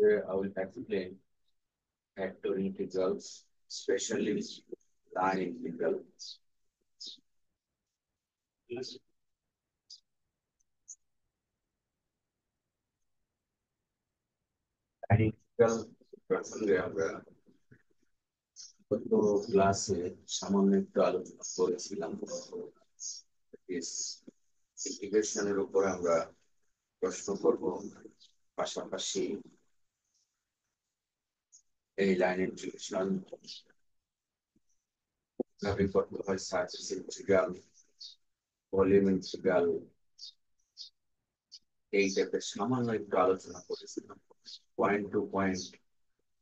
Here I will explain vector integrals, especially line integrals. Line integral প্রসঙ্গে আমরা গত ক্লাসে সামান্য একটু আলোচনা করেছিলাম। ইন্টিগ্রেশনের উপর আমরা প্রশ্ন করব, পাশাপাশি এই লাইন ইন্টিগ্রেশন কিভাবে করতে হয়, সারফেস ইন্টিগ্রাল, ভলিউম ইন্টিগ্রাল, এই টাইপের সামান্য একটু আলোচনা করেছিলাম। Point to point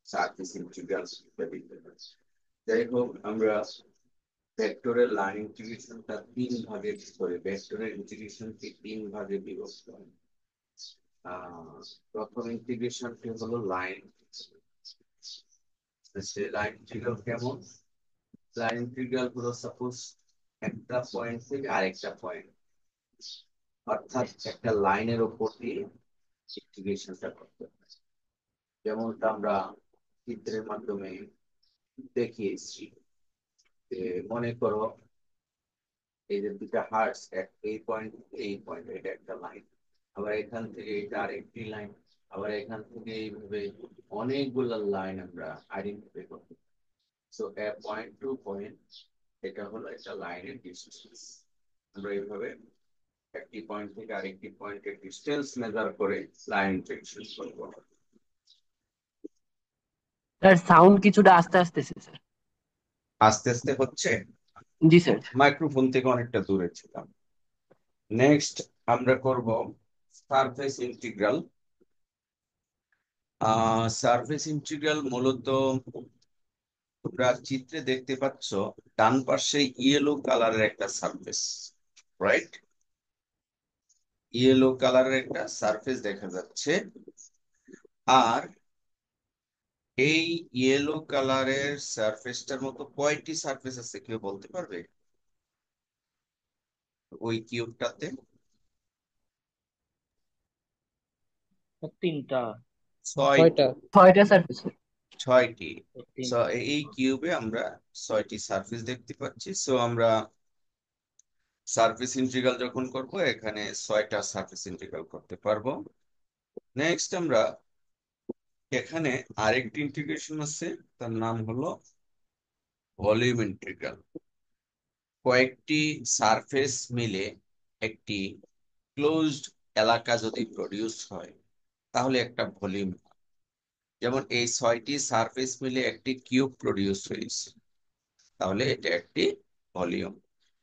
surface integral ইত্যাদি। যাই হোক, আমরা ভেক্টরের লাইন ইন্টিগ্রেশনটা তিন ভাগে করে, ভেক্টরের ইন্টিগ্রেশনকে তিন ভাগে বিভক্ত হয়। প্রথম ইন্টিগ্রেশনটি হলো লাইন। লাইন ইন্টিগ্রাল কেমন? লাইন ইন্টিগ্রাল হলো সাপোজ একটা পয়েন্ট থেকে আরেকটা পয়েন্ট, অর্থাৎ একটা লাইনের উপর দিয়ে ইন্টিগ্রেশনটা করতে হয়। যেমনটা আমরা চিত্রের মাধ্যমে দেখিয়েছি। মনে করো এই যে দুটা হার্টস, এই পয়েন্ট এই পয়েন্ট, এটা একটা লাইন, আবার এখান থেকে এটা আরেকটি লাইন, আবার এখান থেকে এইভাবে অনেকগুলো লাইন আমরা আইডেন্টিফাই করতে। সো পয়েন্ট টু পয়েন্ট, এটা হলো একটা লাইনের ডিস্টেন্স। আমরা এইভাবে একটি পয়েন্ট থেকে আরেকটি পয়েন্টের ডিস্টেন্স মেজার করে লাইন ইন্টারসেকশন করব। স্যার সাউন্ড কিছুটা আস্তে আসতেছে স্যার। আস্তে আস্তে হচ্ছে, জি স্যার। মাইক্রোফোন থেকে অনেকটা দূরে ছিলাম। নেক্সট আমরা করব সারফেস ইন্টিগ্রাল। সারফেস ইন্টিগ্রাল মূলত তোমরা চিত্রে দেখতে পাচ্ছ, ডান পাশে ইয়েলো কালারের একটা সারফেস, রাইট? ইয়েলো কালারের একটা সারফেস দেখা যাচ্ছে। আর এই ইয়েলো কালারের সারফেসটার মতো কয়টি সারফেস আছে কেউ বলতে পারবে ওই কিউবটাতে? তিনটা। ছয়টি। ছয়টা। ছয়টা স্যার। ছয়টি। সো তিনটা। এই কিউবে আমরা ছয়টি সারফেস দেখতে পাচ্ছি। সো আমরা সারফেস ইন্টিগ্রাল যখন করব, এখানে ছয়টা সারফেস ইন্টিগ্রাল করতে পারবো। নেক্সট আমরা এখানে আরেকটি ইন্টিগ্রেশন আছে, তার নাম হলো ভলিউম ইন্টিগ্রাল। কয়েকটি সারফেস মিলে একটি ক্লোজড এলাকা যদি প্রডিউস হয়, তাহলে একটা ভলিউম। যেমন এই ছয়টি সারফেস মিলে একটি কিউব প্রডিউস হয়েছে, তাহলে এটা একটি ভলিউম।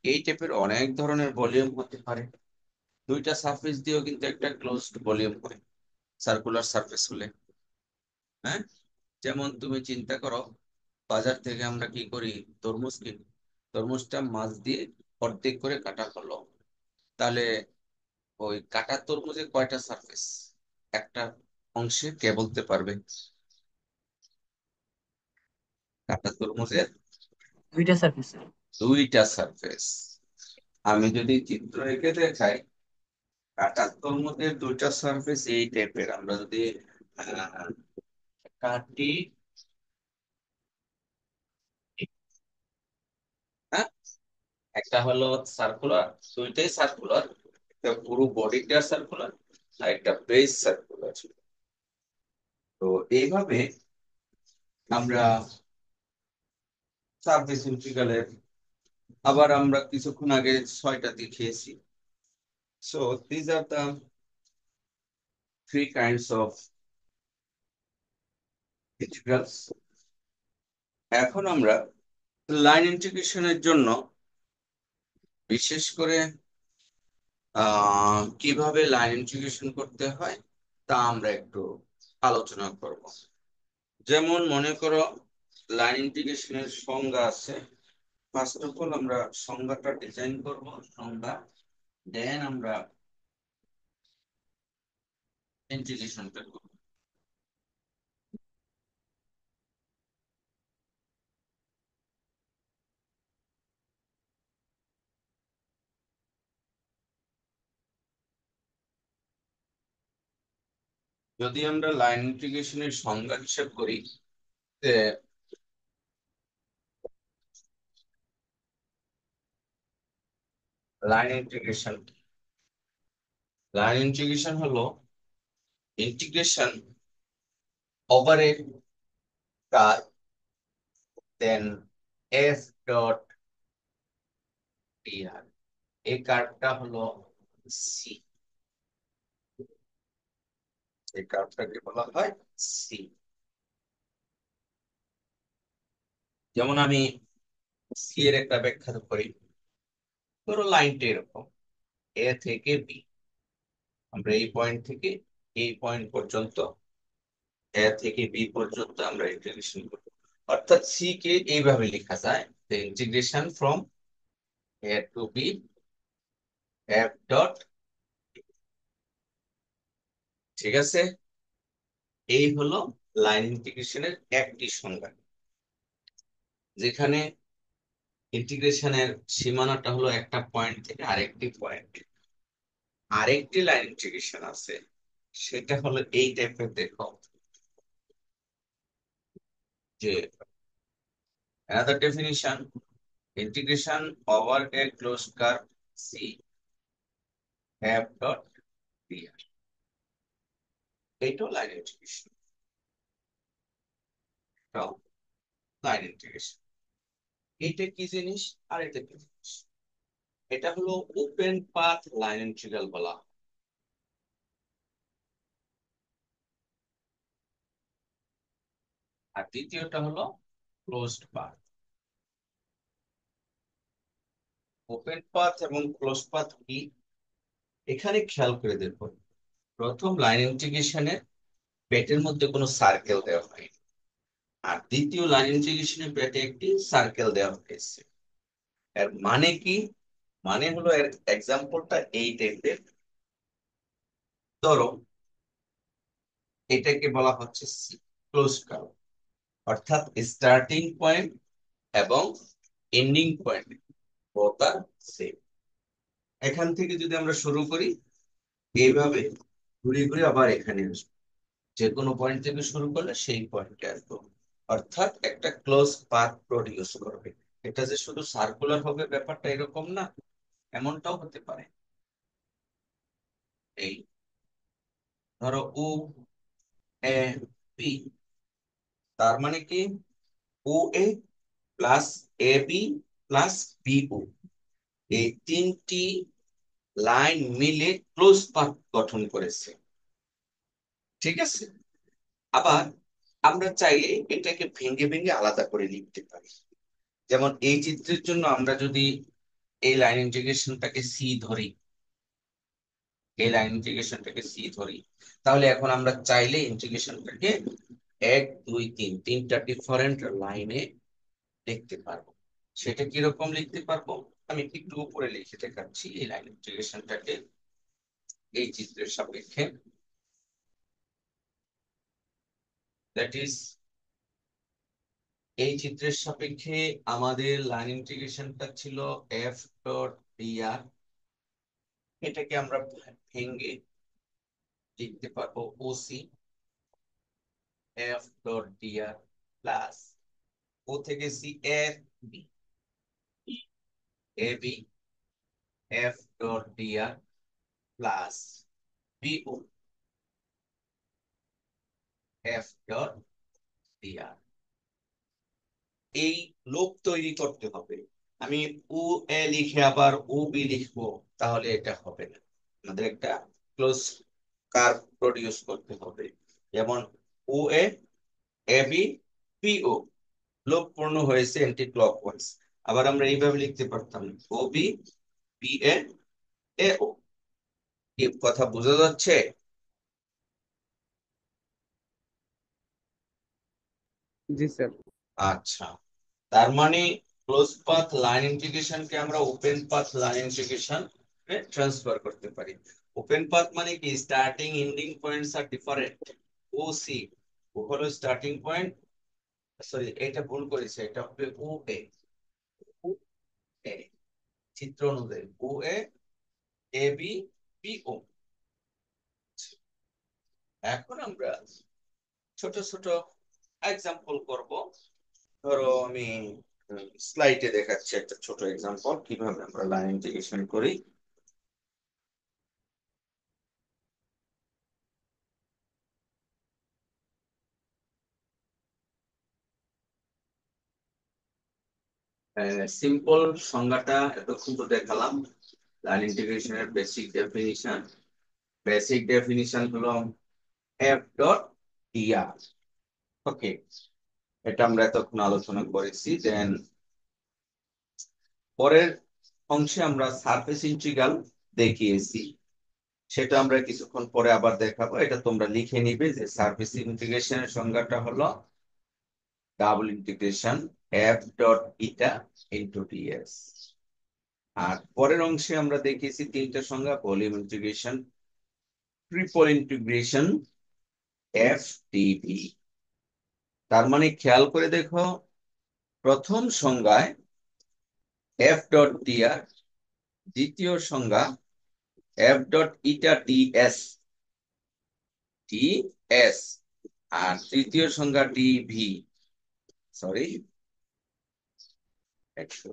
এই টাইপের অনেক ধরনের ভলিউম হতে পারে। দুইটা সারফেস দিয়েও কিন্তু একটা ক্লোজড ভলিউম হয়, সার্কুলার সারফেস হলে। হ্যাঁ, যেমন তুমি চিন্তা করো, বাজার থেকে আমরা কি করি, তরমুজ কিনি। তরমুজটা মাছ দিয়ে অর্ধেক করে কাটা হলো, তাহলে ওই কাটা তরমুজের কয়টা সারফেস? একটা অংশে কে বলতে পারবে? কাটা তরমুজের দুইটা সার্ভিস স্যার। দুইটা সারফেস। আমি যদি চিত্র এঁকে দেখাই, কাটা তরমুজের দুইটা সারফেস এই টাইপের। আমরা যদি আহ, কাটি, হ্যাঁ, একটা হলো সার্কুলার, দুইটাই সার্কুলার, একটা পুরো বডিটা সার্কুলার, আর একটা বেস সার্কুলার। তো এইভাবে আমরা সারফেস ইন্টিগ্রালের, আবার আমরা কিছুক্ষণ আগে ছয়টা দেখিয়েছি। So these are the three kinds of integrals. এখন আমরা লাইন ইন্টিগ্রেশনের জন্য বিশেষ করে কিভাবে লাইন ইন্টিগ্রেশন করতে হয় তা আমরা একটু আলোচনা করব। যেমন মনে করো, লাইন ইন্টিগ্রেশনের সংজ্ঞা আছে। ফার্স্ট অফ অল আমরা সংজ্ঞাটা ডিজাইন করব, সংজ্ঞা, দেন আমরা ইন্টিগ্রেশনটা করব। যদি আমরা লাইন ইন্টিগ্রেশনের সংজ্ঞা হিসাব করি, লাইন ইন্টিগ্রেশন, লাইন ইন্টিগ্রেশন হলো integration over a curve, then F dot DR. এই কার্ভটা হলো সি, এই কার্ভটাকে বলা হয় সি। যেমন আমি সি এর একটা ব্যাখ্যা করি। ধরো লাইনটা এরকম, এ থেকে বি, আমরা এই পয়েন্ট থেকে এই পয়েন্ট পর্যন্ত, এ থেকে বি পর্যন্ত আমরা ইন্টিগ্রেশন করব। অর্থাৎ সি কে এইভাবে লেখা যায়, integration from a to b F dot. ঠিক আছে, এই হলো লাইন ইন্টিগ্রেশনের একটি সংজ্ঞা, যেখানে ইন্টিগ্রেশনের সীমানাটা হলো একটা পয়েন্ট থেকে আরেকটি পয়েন্ট। আরেকটি লাইন ইন্টিগ্রেশন আছে, সেটা হলো এই টাইপের। দেখো যে another definition, integration over a closed curve C f dot dr. এইটাও লাইন ইন্টিগ্রেশন, এটাও লাইন ইন্টিগ্রেশন। এটা কি জিনিস আর এটা কি জিনিস? এটা হলো ওপেন পাথ লাইন ইন্টিগ্রাল বলা হয়। আর দ্বিতীয়টা হলো ক্লোজড পাথ। ওপেন পাথ এবং ক্লোজ পাথ কি, এখানে খেয়াল করে দেখুন। প্রথম লাইন ইন্টিগ্রেশনের পেটের মধ্যে কোনো সার্কেল দেওয়া হয়, আর দ্বিতীয় লাইন ইন্টিগ্রেশনের পেটে একটি সার্কেল দেওয়া হয়েছে। এর মানে কি? মানে হলো এর এক্সাম্পলটা এই টাইপের। ধরো এটাকে বলা হচ্ছে ক্লোজ কার্ভ, অর্থাৎ স্টার্টিং পয়েন্ট এবং এন্ডিং পয়েন্ট বোথ আর সেম। এখান থেকে যদি আমরা শুরু করি এইভাবে, ঘুরে ঘুরে আবার এখানে আসবো, যে কোনো পয়েন্ট থেকে শুরু করলে সেই পয়েন্টে আসবো, অর্থাৎ একটা ক্লোজ পাথ প্রডিউস করবে। এটা যে শুধু সার্কুলার হবে ব্যাপারটা এরকম না, এমনটাও হতে পারে। এই ধরো ও এ পি, তার মানে কি ও এ plus A B plus bio, এই তিনটি লাইন মিলে ক্লোজ পাথ গঠন করেছে। ঠিক আছে, আবার আমরা চাইলে এটাকে ভেঙে ভেঙে আলাদা করে লিখতে পারি। যেমন এই চিত্রের জন্য আমরা যদি এই লাইন ইন্টিগ্রেশনটাকে সি ধরি, এই লাইন ইন্টিগ্রেশনটাকে সি ধরি, তাহলে এখন আমরা চাইলে ইন্টিগ্রেশনটাকে এক দুই তিন, তিনটা ডিফারেন্ট লাইনে লিখতে পারবো। সেটা কিরকম লিখতে পারবো, আমি একটু উপরে লিখে দেখাচ্ছি এই লাইন ইন্টিগ্রেশনটাকে এই চিত্রের সাপেক্ষে। দ্যাট ইজ, এই চিত্রের সাপেক্ষে আমাদের লাইন ইন্টিগ্রেশনটা ছিল এফ ডট ডিআর। এটাকে আমরা ভেঙে লিখতে পারবো OC F dot DR plus O থেকে C F B, A B F dot DR plus BO F dot DR. এই লোপ তৈরি করতে হবে। আমি ও এ লিখে আবার ও বি লিখবো, তাহলে এটা হবে না। আমাদের একটা ক্লোজ কার্ভ প্রডিউস করতে হবে। যেমন ও এ, এ বি, পি ও, লোপ পূর্ণ হয়েছে এন্টি ক্লকওয়াইজ। আবার আমরা এইভাবে লিখতে পারতাম ও বি, পি এ, এ ও। কি কথা বোঝা যাচ্ছে? জি স্যার। আচ্ছা, তার মানে ক্লোজ পাথ লাইন ইন্টিগ্রেশনকে আমরা open path line integration transfer করতে পারি। ওপেন পাথ মানে কি, স্টার্টিং এন্ডিং পয়েন্টস আর ডিফারেন্ট। ও সি, ও হলো স্টার্টিং পয়েন্ট, সরি এটা ভুল করেছে, এটা হবে ও এ। ও এ, চিত্র অনুযায়ী ও এ, এ বি, পি ও। এখন আমরা ছোট ছোট এক্সাম্পল করব। ধরো আমি স্লাইডে দেখাচ্ছি একটা ছোট এক্সাম্পল কিভাবে আমরা লাইন ইন্টিগ্রেশন করি। সিম্পল সংজ্ঞাটা এতক্ষণ তো দেখালাম। লাইন ইন্টিগ্রেশনের বেসিক ডেফিনিশন হলো এফ ডট ডিআর। ওকে, এটা আমরা এতক্ষণ আলোচনা করেছি। দেন পরের অংশে আমরা সারফেস ইন্টিগ্রাল দেখিয়েছি, সেটা আমরা কিছুক্ষণ পরে আবার দেখাবো। এটা তোমরা লিখে নিবে যে সারফেস ইন্টিগ্রেশনের সংজ্ঞাটা হলো double integration F dot eta into ds. আর পরের অংশে আমরা দেখিয়েছি তিনটা সংজ্ঞা: volume integration, triple integration, f dv. তার মানে খেয়াল করে দেখো, প্রথম সংজ্ঞায় এফ ডট ডিআর, দ্বিতীয় সংজ্ঞা এফ ডট ইটা ডিএস ডিএস, আর তৃতীয় সংজ্ঞা ডিভি। সরি, 100।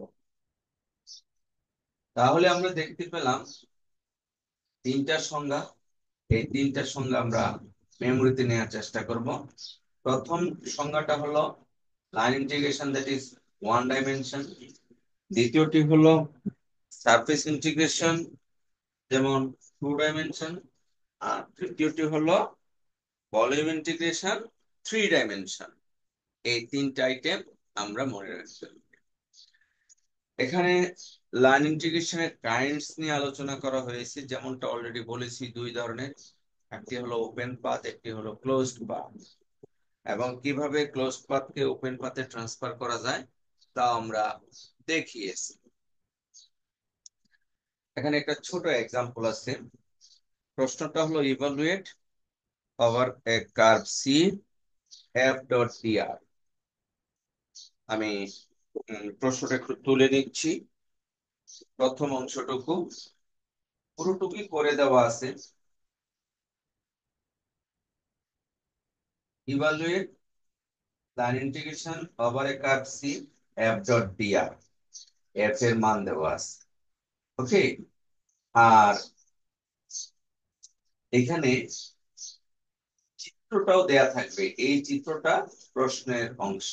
তাহলে আমরা দেখতে পেলাম তিনটা সংজ্ঞা। এই তিনটা সংজ্ঞা আমরা মেমোরিতে নেওয়ার চেষ্টা করব। প্রথম সংজ্ঞাটা হলো line integration, that is one dimension. দ্বিতীয়টি হলো সারফেস ইন্টিগ্রেশন, যেমন টু ডাইমেনশন। আর তৃতীয়টি হলো ভলিউম ইন্টিগ্রেশন, থ্রি ডাইমেনশন। এই তিনটা আইটেম আমরা মনে রাখতে হবে। এখানে লাইন ইন্টিগ্রেশনের কাইন্ডস নিয়ে আলোচনা করা হয়েছে, যেমনটা অলরেডি বলেছি, দুই ধরনের। একটি হলো ওপেন পাথ, একটি হলো ক্লোজড পাথ। এবং কিভাবে ক্লোজড পাথকে ওপেন পাথে ট্রান্সফার করা যায় তা আমরা দেখিয়েছি। এখানে একটা ছোট এক্সাম্পল আছে। প্রশ্নটা হলো evaluate over a curve C F dot DR. আমি প্রশ্নটা একটু তুলে নিচ্ছি। প্রথম অংশটুকু পুরোটুকুই করে দেওয়া আছে। Evaluate line integration over a curve C F dot DR, F এর মান দেওয়া আছে। ওকে, আর এখানে চিত্রটাও দেয়া থাকবে। এই চিত্রটা প্রশ্নের অংশ।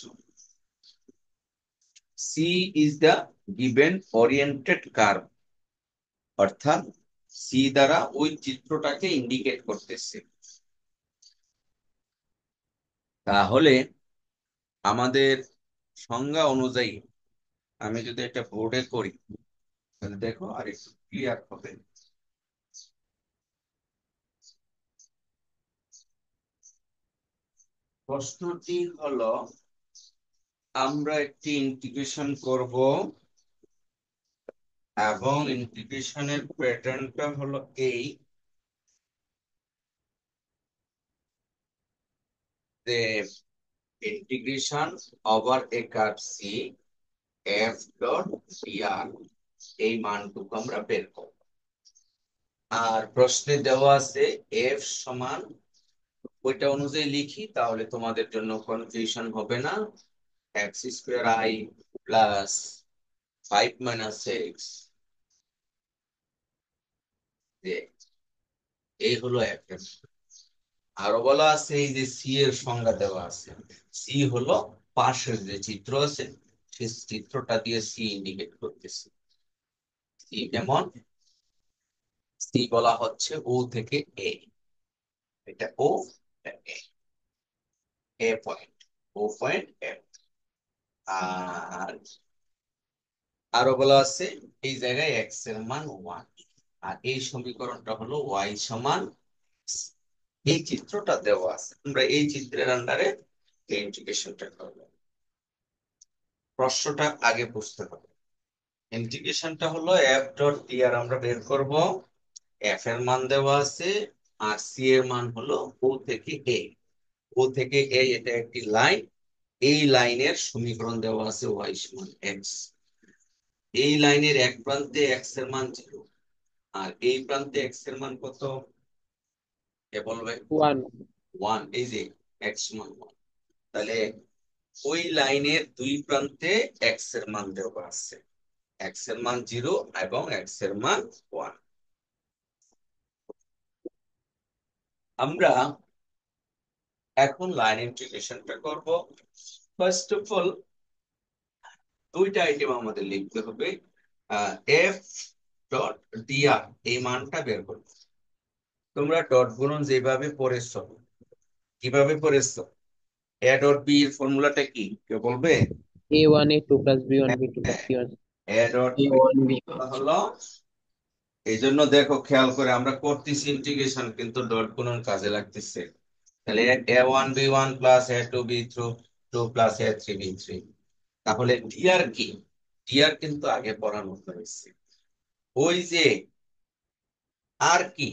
C is the given oriented curve, অর্থাৎ সি দ্বারা ওই চিত্রটাকে ইন্ডিকেট করতেছে। তাহলে আমাদের সংজ্ঞা অনুযায়ী আমি যদি এটা বোর্ডে করি, তাহলে দেখো আর একটু ক্লিয়ার হবে। প্রশ্নটি হলো, আমরা একটি ইন্টিগ্রেশন করব এবং ইন্টিগ্রেশনের প্যাটার্নটা হলো এই যে integration over a curve C F dot DR, এই মানটুকু আমরা বের করব। আর প্রশ্নে দেওয়া আছে এফ সমান, ওইটা অনুযায়ী লিখি তাহলে তোমাদের জন্য কনফিউশন হবে না। X square I plus 5 - x, এই হলো এফ। আরো বলা আছে এই যে সি এর সংজ্ঞা দেওয়া আছে। সি হলো পাশের যে চিত্র আছে, সেই চিত্রটা দিয়ে সি ইন্ডিকেট করতেছে। সি যেমন, সি বলা হচ্ছে ও থেকে এ, এটা ও, এ পয়েন্ট, ও পয়েন্ট এফ। আর আরো বলা আছে এই জায়গায় এক্স এর মান 1। আর এই সমীকরণটা হলো ওয়াই সমান X। এই চিত্রটা দেওয়া আছে, আমরা এই চিত্রের আন্ডারে এই ইন্টিগ্রেশনটা করবো। প্রশ্নটা আগে বুঝতে হবে। ইন্টিগ্রেশনটা হলো এফ ডট টি আর আমরা বের করব। এফ এর মান দেওয়া আছে, আর সি এর মান হলো ও থেকে এ। ও থেকে এ, এটা একটি লাইন। এই লাইনের সমীকরণ দেওয়া আছে ওয়াই সমান এক্স। এই লাইনের এক প্রান্তে এক্স এর মান 0, আর এই প্রান্তে এক্স এর মান কত? কে বলবে? ওয়ান। 1, এই যে এক্স সমান 1। তাহলে ওই লাইনের দুই প্রান্তে এক্স এর মান দেওয়া আছে, এক্স এর মান 0 এবং এক্স এর মান 1। আমরা এখন লাইন ইন্টিগ্রেশনটা করব। ফার্স্ট অফ অল দুইটা আইটেম আমাদের লিখতে হবে। এফ ডট ডিআর এই মানটা বের করবো। তোমরা ডট গুণন যেভাবে পড়েছো, কিভাবে পড়েছো? এ ডট বি এর ফর্মুলাটা কি কেউ বলবে? A1 A2 plus B1 B2 plus C1 a dot b A1 B1। হলো, এই জন্য দেখো খেয়াল করে আমরা করতেছি ইন্টিগ্রেশন, কিন্তু ডট গুণন কাজে লাগতেছে। তাহলে A1 B1 plus A2 B2 plus A3 B3। তাহলে ডিআর কি? ডিআর কিন্তু আগে পড়ানো হয়েছে। ওই যে আর কি,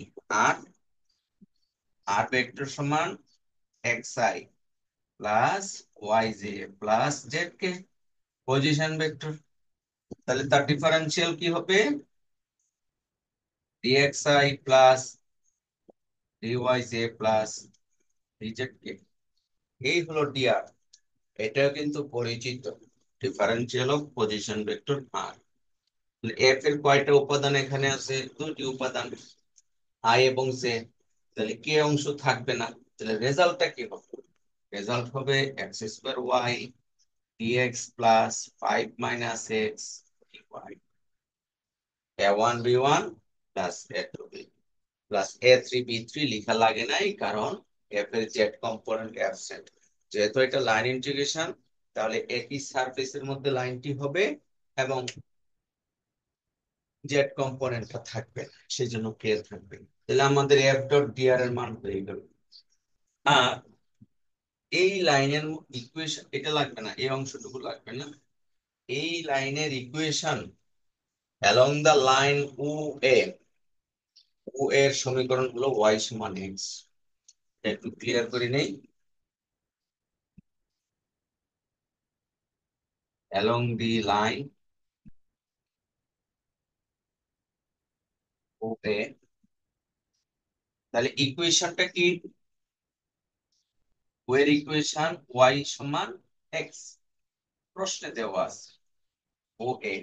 আর আর ভেক্টর সমান x i plus y j plus z k, position vector. তাহলে তার ডিফারেন্সিয়াল কি হবে? Dx i plus dy j plus dz k. এই হলো ডিআর। এটাও কিন্তু পরিচিত, differential of position vector r. F এর কয়টা উপাদান এখানে আছে? দুটি উপাদান, আই এবং জে। তাহলে কে অংশ থাকবে না। তাহলে রেজাল্টটা কি হবে? রেজাল্ট হবে x square y dx plus 5 - x y. A1 B1 plus A2 B plus A3 B3 লেখা লাগে নাই, কারণ এফ এর জেড কম্পোনেন্ট অ্যাবসেন্ট। যেহেতু এটা লাইন ইন্টিগ্রেশন, তাহলে একই সারফেসের মধ্যে লাইনটি হবে এবং জেড কম্পোনেন্টটা থাকবে না, সেই জন্য কে থাকবে। তাহলে আমাদের এফ ডট ডিআর এর মান হয়ে গেল। আর এই লাইনের ইকুয়েশন, এটা লাগবে না, এই অংশটুকু লাগবে না। এই লাইনের equation along the line O A, ও এর সমীকরণ হলো ওয়াই সমান এক্স। একটু ক্লিয়ার করে নেই। অ্যালং দি লাইন ও এ, তাহলে ইকুয়েশনটা কি? ও এর ইকুয়েশন ওয়াই সমান এক্স, প্রশ্নে দেওয়া আছে। ও এ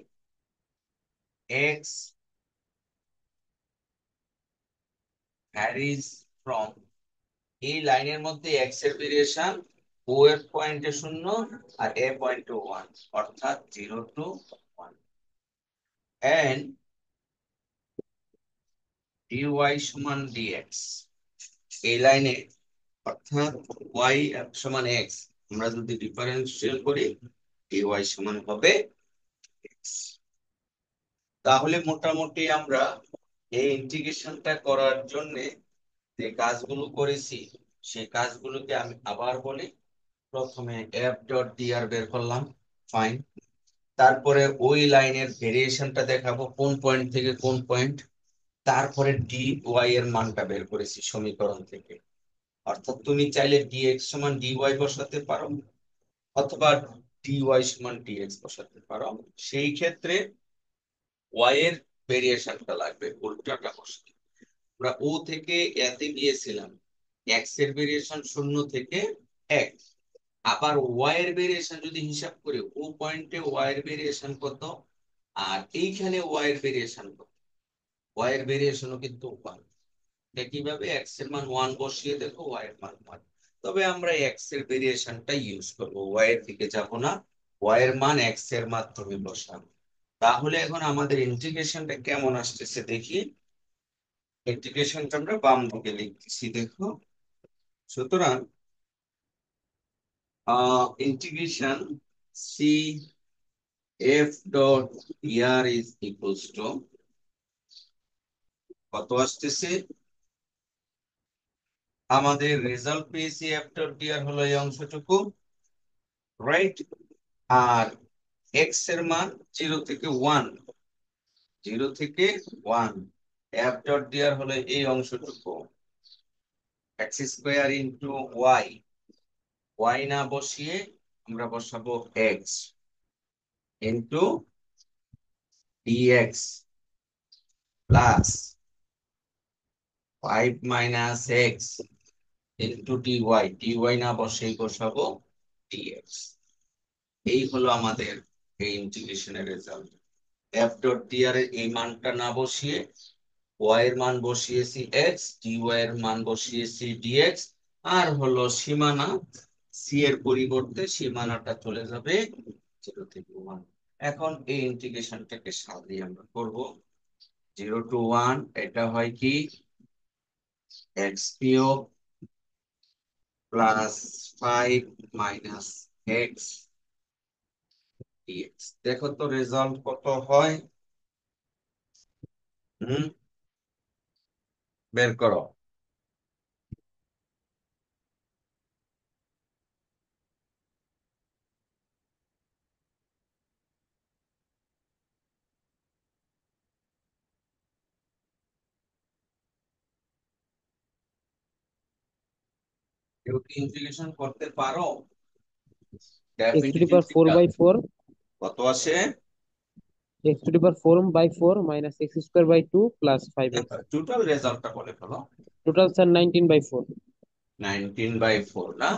এক্স ভ্যারিজ ফ্রম, এই লাইনের মধ্যে এক্স এর ভেরিয়েশন ও এর পয়েন্টে 0 আর এ পয়েন্টে 1, অর্থাৎ 0 to 1। এন্ড ডিওয়াই সমান ডিএক্স, এই লাইনে অর্থাৎ ওয়াই সমান এক্স, আমরা যদি ডিফারেন্সিয়াল করি ডিওয়াই সমান হবে এক্স। তাহলে মোটামুটি আমরা এই ইন্টিগ্রেশনটা করার জন্য যে কাজগুলো করেছি, সেই কাজগুলোকে আমি আবার বলি। প্রথমে এফ ডট ডিআর বের করলাম, ফাইন। তারপরে ওই লাইনের ভেরিয়েশনটা দেখাবো কোন পয়েন্ট থেকে কোন পয়েন্ট। তারপরে ডি ওয়াই এর মানটা বের করেছি সমীকরণ থেকে। অর্থাৎ তুমি চাইলে ডিএক্স সমান ডিওয়াই বসাতে পারো, অথবা ডিওয়াই সমান ডিএক্স বসাতে পারো। সেই ক্ষেত্রে ওয়াই এর ভেরিয়েশনটা লাগবে, উল্টাটা বসাতে। আমরা ও থেকে এতে গিয়েছিলাম, এক্স এর ভেরিয়েশন 0 থেকে 1। আবার ওয়াই এর ভেরিয়েশন যদি হিসাব করি, ও পয়েন্টে ওয়াই এর ভেরিয়েশন কত, আর এইখানে ওয়াই এর ভেরিয়েশন কত? ওয়াই এর ভেরিয়েশনও কিন্তু 1। কিভাবে? এক্স এর মান 1 বসিয়ে দেখো ওয়াই এর মান 1। তবে আমরা এক্স এর ভেরিয়েশনটা ইউজ করবো, ওয়াই এর দিকে যাব না। ওয়াই এর মান এক্স এর মাধ্যমে বসাবো। তাহলে এখন আমাদের ইন্টিগ্রেশনটা কেমন আসতেছে দেখি। ইন্টিগ্রেশনটা আমরা বাম দিকে লিখতেছি, দেখো। সুতরাং integration c F dot r is equals to কত আসতেছে? আমাদের রেজাল্ট পেয়েছি এফ ডট ডিআর হলো এই অংশটুকু, রাইট। আর এক্স এর মান 0 থেকে 1, 0 থেকে 1। এফ ডট ডিআর হলো এই অংশটুকু, x square into y. Y না বসিয়ে আমরা বসাবো x into dx plus 5 - x into dy না বসেই বসাবো dx। এই হলো আমাদের এই ইন্টিগ্রেশনের রেজাল্ট। এফ ডট dr এর এই মানটা না বসিয়ে y এর মান বসিয়েছি x, dy এর মান বসিয়েছি dx। আর হলো সীমানা, সি এর পরিবর্তে সীমানাটা চলে যাবে 0 থেকে 1। এখন এই ইন্টিগ্রেশনটাকে সাজিয়ে আমরা করব। 0 to 1 এটা হয় কি x³ প্লাস 5 - x dx। দেখো তো রেজাল্ট কত হয়। হুম, বের করো। কেউ কি ইন্টিগ্রেশন করতে পারো? X to the power definitely. Four by four, কত আসে? X to the power four by four minus x square by two plus five x. Total রেজাল্টটা বলে ফেলো। Total sir 19/4। 19/4 না?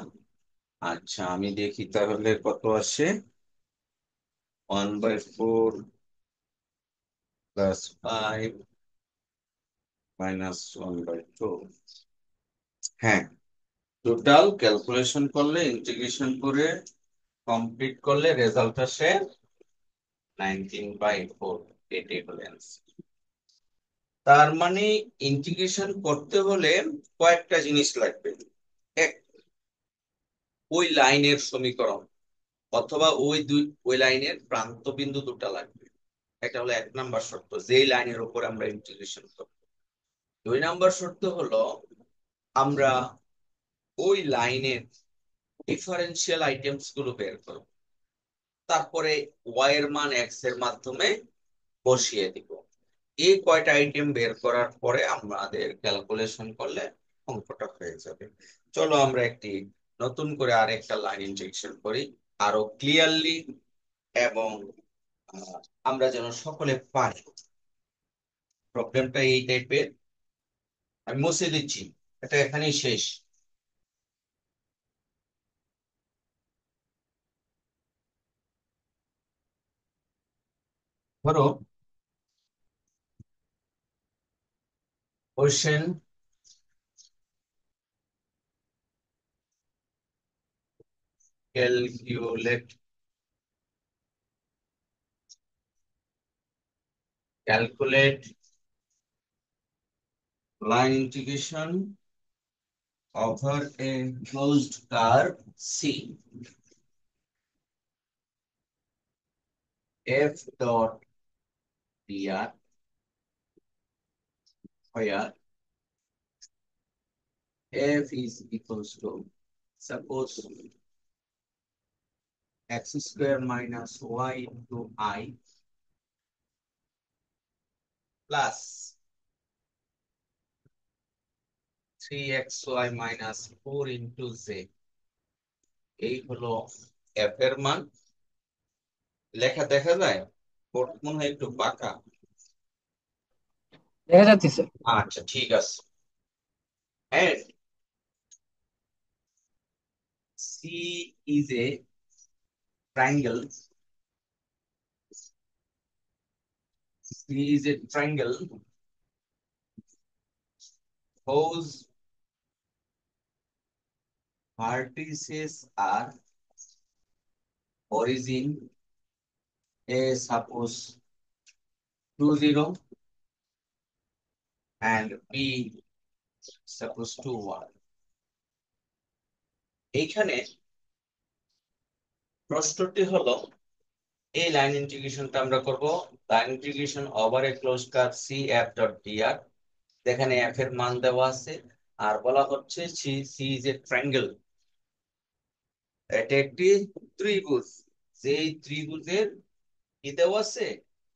আচ্ছা আমি দেখি তাহলে কত আসে। 1/4 প্লাস 5 - 1/2। হ্যাঁ, টোটাল ক্যালকুলেশন করলে, ইন্টিগ্রেশন করে কমপ্লিট করলে রেজাল্ট আসে 19/4। এটাই হলো answer। তার মানে ইন্টিগ্রেশন করতে হলে কয়েকটা জিনিস লাগবে। এক, ওই লাইনের সমীকরণ অথবা ওই লাইনের প্রান্ত বিন্দু দুটা লাগবে। এটা হলো 1 নাম্বার শর্ত, যেই লাইনের উপর আমরা ইন্টিগ্রেশন করব। 2 নাম্বার শর্ত হলো আমরা ওই লাইনের ডিফারেন্সিয়াল আইটেমস গুলো বের করব, তারপরে ওয়াই এর মান এক্স এর মাধ্যমে বসিয়ে দিব। এই কয়টা আইটেম বের করার পরে আমাদের ক্যালকুলেশন করলে অঙ্কটা হয়ে যাবে। চলো আমরা একটি নতুন করে আরেকটা লাইন ইন্টিগ্রেশন করি, আরো ক্লিয়ারলি, এবং আহ, আমরা যেন সকলে পারি। প্রবলেমটা এই টাইপের, আমি মুছে দিচ্ছি, এটা এখানেই শেষ। ধরো question, calculate calculate line integration over a closed curve C, f dot dr, where f is equals to, suppose, x square minus y into I plus 3xy minus 4 into z। এই হলো f এর মান। লেখা দেখা যায়? Board মনে হয় একটু বাঁকা। দেখা যাচ্ছে স্যার। আচ্ছা ঠিক আছে। And C is a triangle. C is a triangle whose vertices are origin A, suppose 2 0, and B, suppose 2 1। এইখানে প্রশ্নটি হলো, এই লাইন ইন্টিগ্রেশনটা আমরা করব line integration over a close curve C F dot dr. যেখানে এফ এর মান দেওয়া আছে, আর বলা হচ্ছে C C is a triangle. এটা একটি ত্রিভুজ, যেই ত্রিভুজের কি দেওয়া আছে,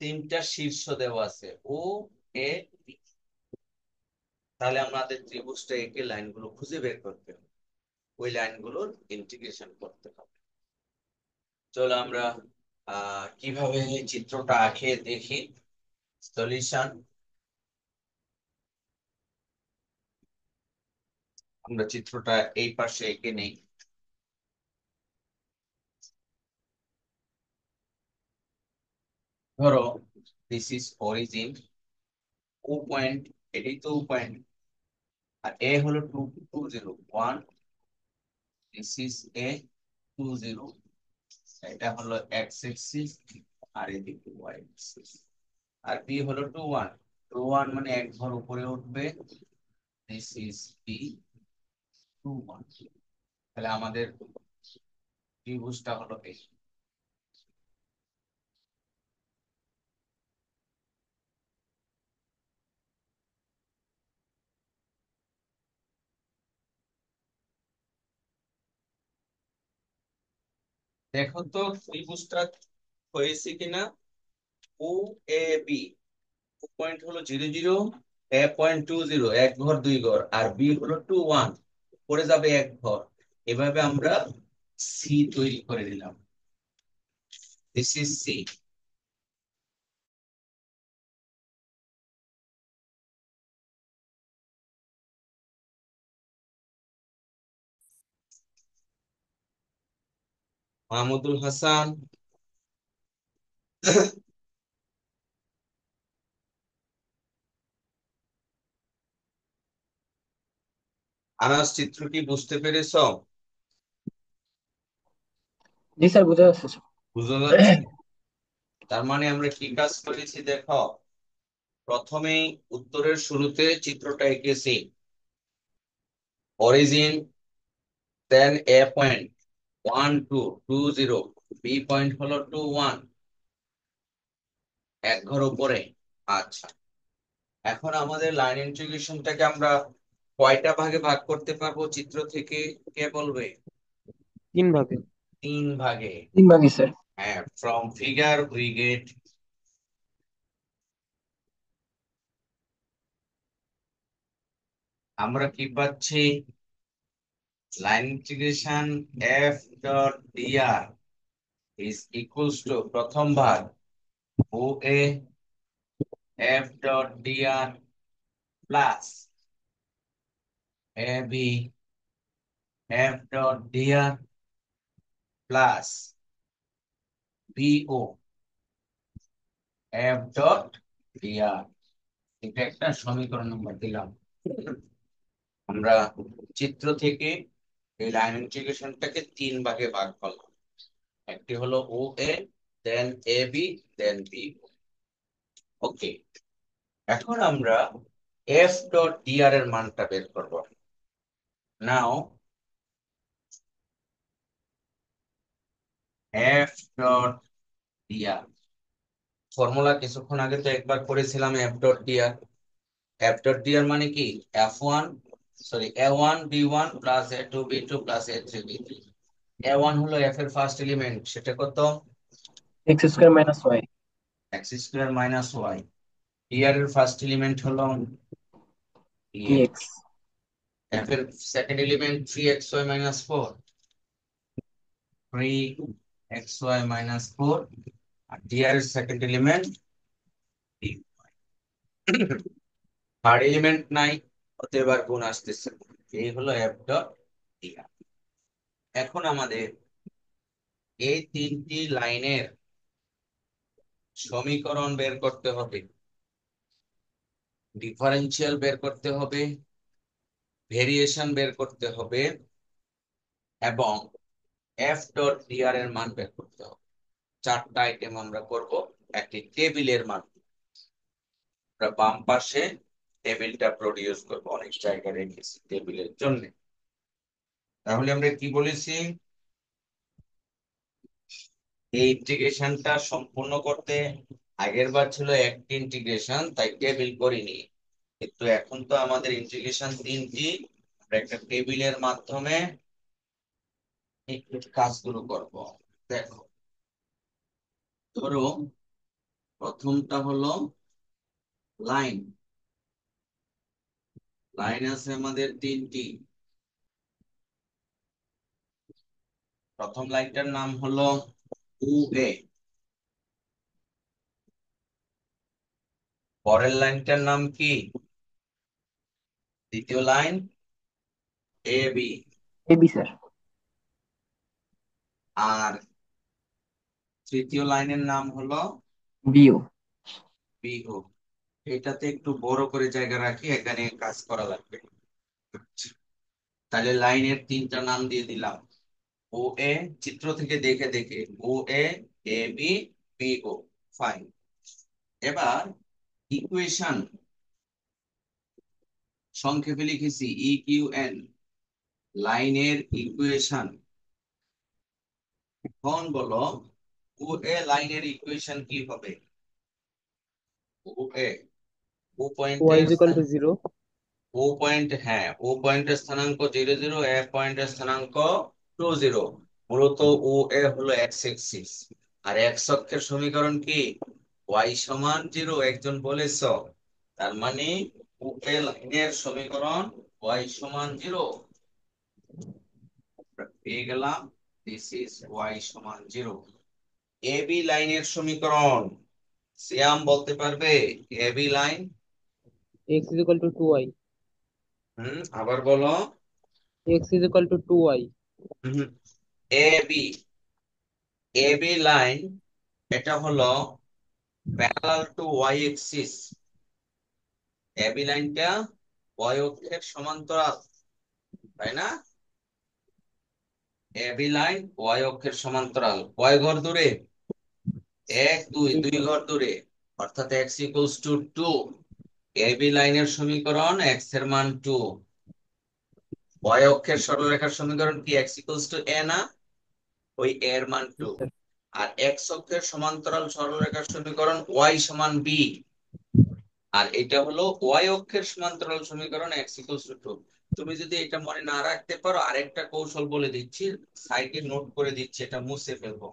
তিনটা শীর্ষ দেওয়া আছে, ও এ বি। তাহলে আমাদের ত্রিভুজটা এঁকে লাইনগুলো খুঁজে বের করতে হবে, ওই লাইনগুলোর ইন্টিগ্রেশন করতে হবে। চলো আমরা কিভাবে চিত্রটা আঁকে দেখি। সলিউশন, আমরা চিত্রটা এই পাশে এঁকে নেই। ধরো this is origin, O point, এটাই তো পয়েন্ট, আর এ হলো 2 2 0 1, দিস ইজ এ 2 0, এটা হলো এক্স এক্সিস আর এদিকে ওয়াই এক্সিস। আর বি হলো 2 1, 2 1 মানে এক ঘর উপরে উঠবে, দিস ইজ বি 2 1। তাহলে আমাদের ত্রিভুজটা হলো এই। দেখো তো ত্রিভুজটা হয়েছে কিনা। ও এ বি, ও পয়েন্ট হলো 0 0, এ পয়েন্ট 2 0, এক ঘর দুই ঘর, আর বি হলো 2 1, পড়ে যাবে এক ঘর। এভাবে আমরা সি তৈরি করে দিলাম, this is c. Mahmudul Hasan, Anas চিত্রটি বুঝতে পেরেছো? জি স্যার, বোঝা যাচ্ছে স্যার। বুঝা যাচ্ছে? তার মানে আমরা কি কাজ করেছি দেখো, প্রথমেই উত্তরের শুরুতে চিত্রটা এঁকেছি, অরিজিন, দেন এ পয়েন্ট 1 2 2 0, বি পয়েন্ট হলো 2 1, এক ঘর উপরে। আচ্ছা, এখন আমাদের লাইন ইন্টিগ্রেশনটাকে আমরা কয়টা ভাগে ভাগ করতে পারবো চিত্র থেকে, কে বলবে? 3 ভাগে। 3 ভাগে। 3 ভাগে স্যার। হ্যাঁ, ফ্রম ফিগার উই গেট, আমরা কি পাচ্ছি, line integration F dot dr is equals to প্রথম ভাগ O A F dot DR plus A B F dot DR plus BO F dot dr. এটা একটা সমীকরণ নম্বর দিলাম। আমরা চিত্র থেকে এই লাইন ইন্টিগ্রেশনটাকে 3 ভাগে ভাগ করলাম, একটি হলো ও এ, দেন এ বি, দেন বি। ওকে, এখন আমরা এফ ডট ডিআর এর মানটা বের করব। Now f dot dr formula কিছুক্ষণ আগে তো একবার করেছিলাম, f dot DR. F dot dr মানে কি, F1, sorry A1 B1 plus A2 B2 plus A3 B3। A1 হলো এফ এর ফার্স্ট এলিমেন্ট, সেটা কত? x² - y। x² - y। DR এর ফার্স্ট এলিমেন্ট হলো dx। dx। এফ এর সেকেন্ড এলিমেন্ট 3xy - 4, 3xy - 4, আর DR এর সেকেন্ড এলিমেন্ট থার্ড এলিমেন্ট নাই, অতএব আর গুণ আসতেছে না। এই হলো এফ ডট ডিআর। এখন আমাদের এই 3টি লাইনের সমীকরণ বের করতে হবে, ডিফারেন্সিয়াল বের করতে হবে, ভেরিয়েশন বের করতে হবে, এবং এফ ডট ডিআর এর মান বের করতে হবে। 4টা আইটেম আমরা করব একটি টেবিলের মাধ্যমে। আমরা বাম পাশে টেবিলটা প্রডিউস করব, অনেক জায়গায় রেখেছি টেবিলের জন্য। তাহলে আমরা কি বলেছি, এই ইন্টিগ্রেশনটা সম্পূর্ণ করতে আগের বার ছিল একটি ইন্টিগ্রেশন, তাই টেবিল করিনি, কিন্তু এখন তো আমাদের ইন্টিগ্রেশন 3টি, আমরা একটা টেবিলের মাধ্যমে এই কাজগুলো করব। দেখো, ধরো প্রথমটা হলো লাইন, লাইন আছে আমাদের 3টি। প্রথম লাইনটার নাম হলো ও এ, পরের লাইনটার নাম কি, দ্বিতীয় line A B. AB sir. আর তৃতীয় লাইনের নাম হলো বিও। বিও। এটাতে একটু বড় করে জায়গা রাখি, এখানে কাজ করা লাগবে। তাহলে লাইনের তিনটা নাম দিয়ে দিলাম। ও এ, চিত্র থেকে দেখে দেখে, O A, A B, B O. Fine. এবার ইকুয়েশন সংক্ষেপে লিখেছি ই কিউ এন, লাইনের ইকুয়েশন। এখন বলো ও এ লাইনের ইকুয়েশন কি হবে? ও এ, ও ওয়াই পয়েন্টের is equal to 0। O point, হ্যাঁ, ও পয়েন্টের স্থানাঙ্ক 0 0, এ পয়েন্টের স্থানাঙ্ক 2 0। মূলত ও এ হলো এক্স এক্সিস, আর এক্স অক্ষের সমীকরণ কি? ওয়াই সমান 0, একজন বলেছ। তার মানে ও এ লাইনের সমীকরণ ওয়াই সমান 0 পেয়ে গেলাম। দিস ইজ ওয়াই সমান 0। এ বি লাইনের সমীকরণ সিয়াম বলতে পারবে? A B line. X is equal to 2y। আবার বলো। X is equal to 2y। A B, A B line, এটা হলো parallel to y axis. AB লাইনটা ওয়াই অক্ষের সমান্তরাল, তাই না? এবি লাইন ওয়াই অক্ষের সমান্তরাল, কয় ঘর দূরে? এক দুই, দুই দুই ঘর। ঘর দূরে। অর্থাৎ এক্স ইকুয়ালস টু 2। এবি লাইনের সমীকরণ এক্স এর মান 2। ওয়াই অক্ষের সরলরেখার সমীকরণ কি? এক্স ইকুয়ালস টু এ না? ওই এ এর মান 2। আর এক্স অক্ষের সমান্তরাল সরলরেখার সমীকরণ ওয়াই সমান বি। আর এটা হলো ওয়াই অক্ষের সমান্তরাল সমীকরণ এক্স ইকুয়ালস টু 2। তুমি যদি এটা মনে না রাখতে পারো, আরেকটা কৌশল বলে দিচ্ছি, সাইডে নোট করে দিচ্ছি, এটা মুছে ফেলবো।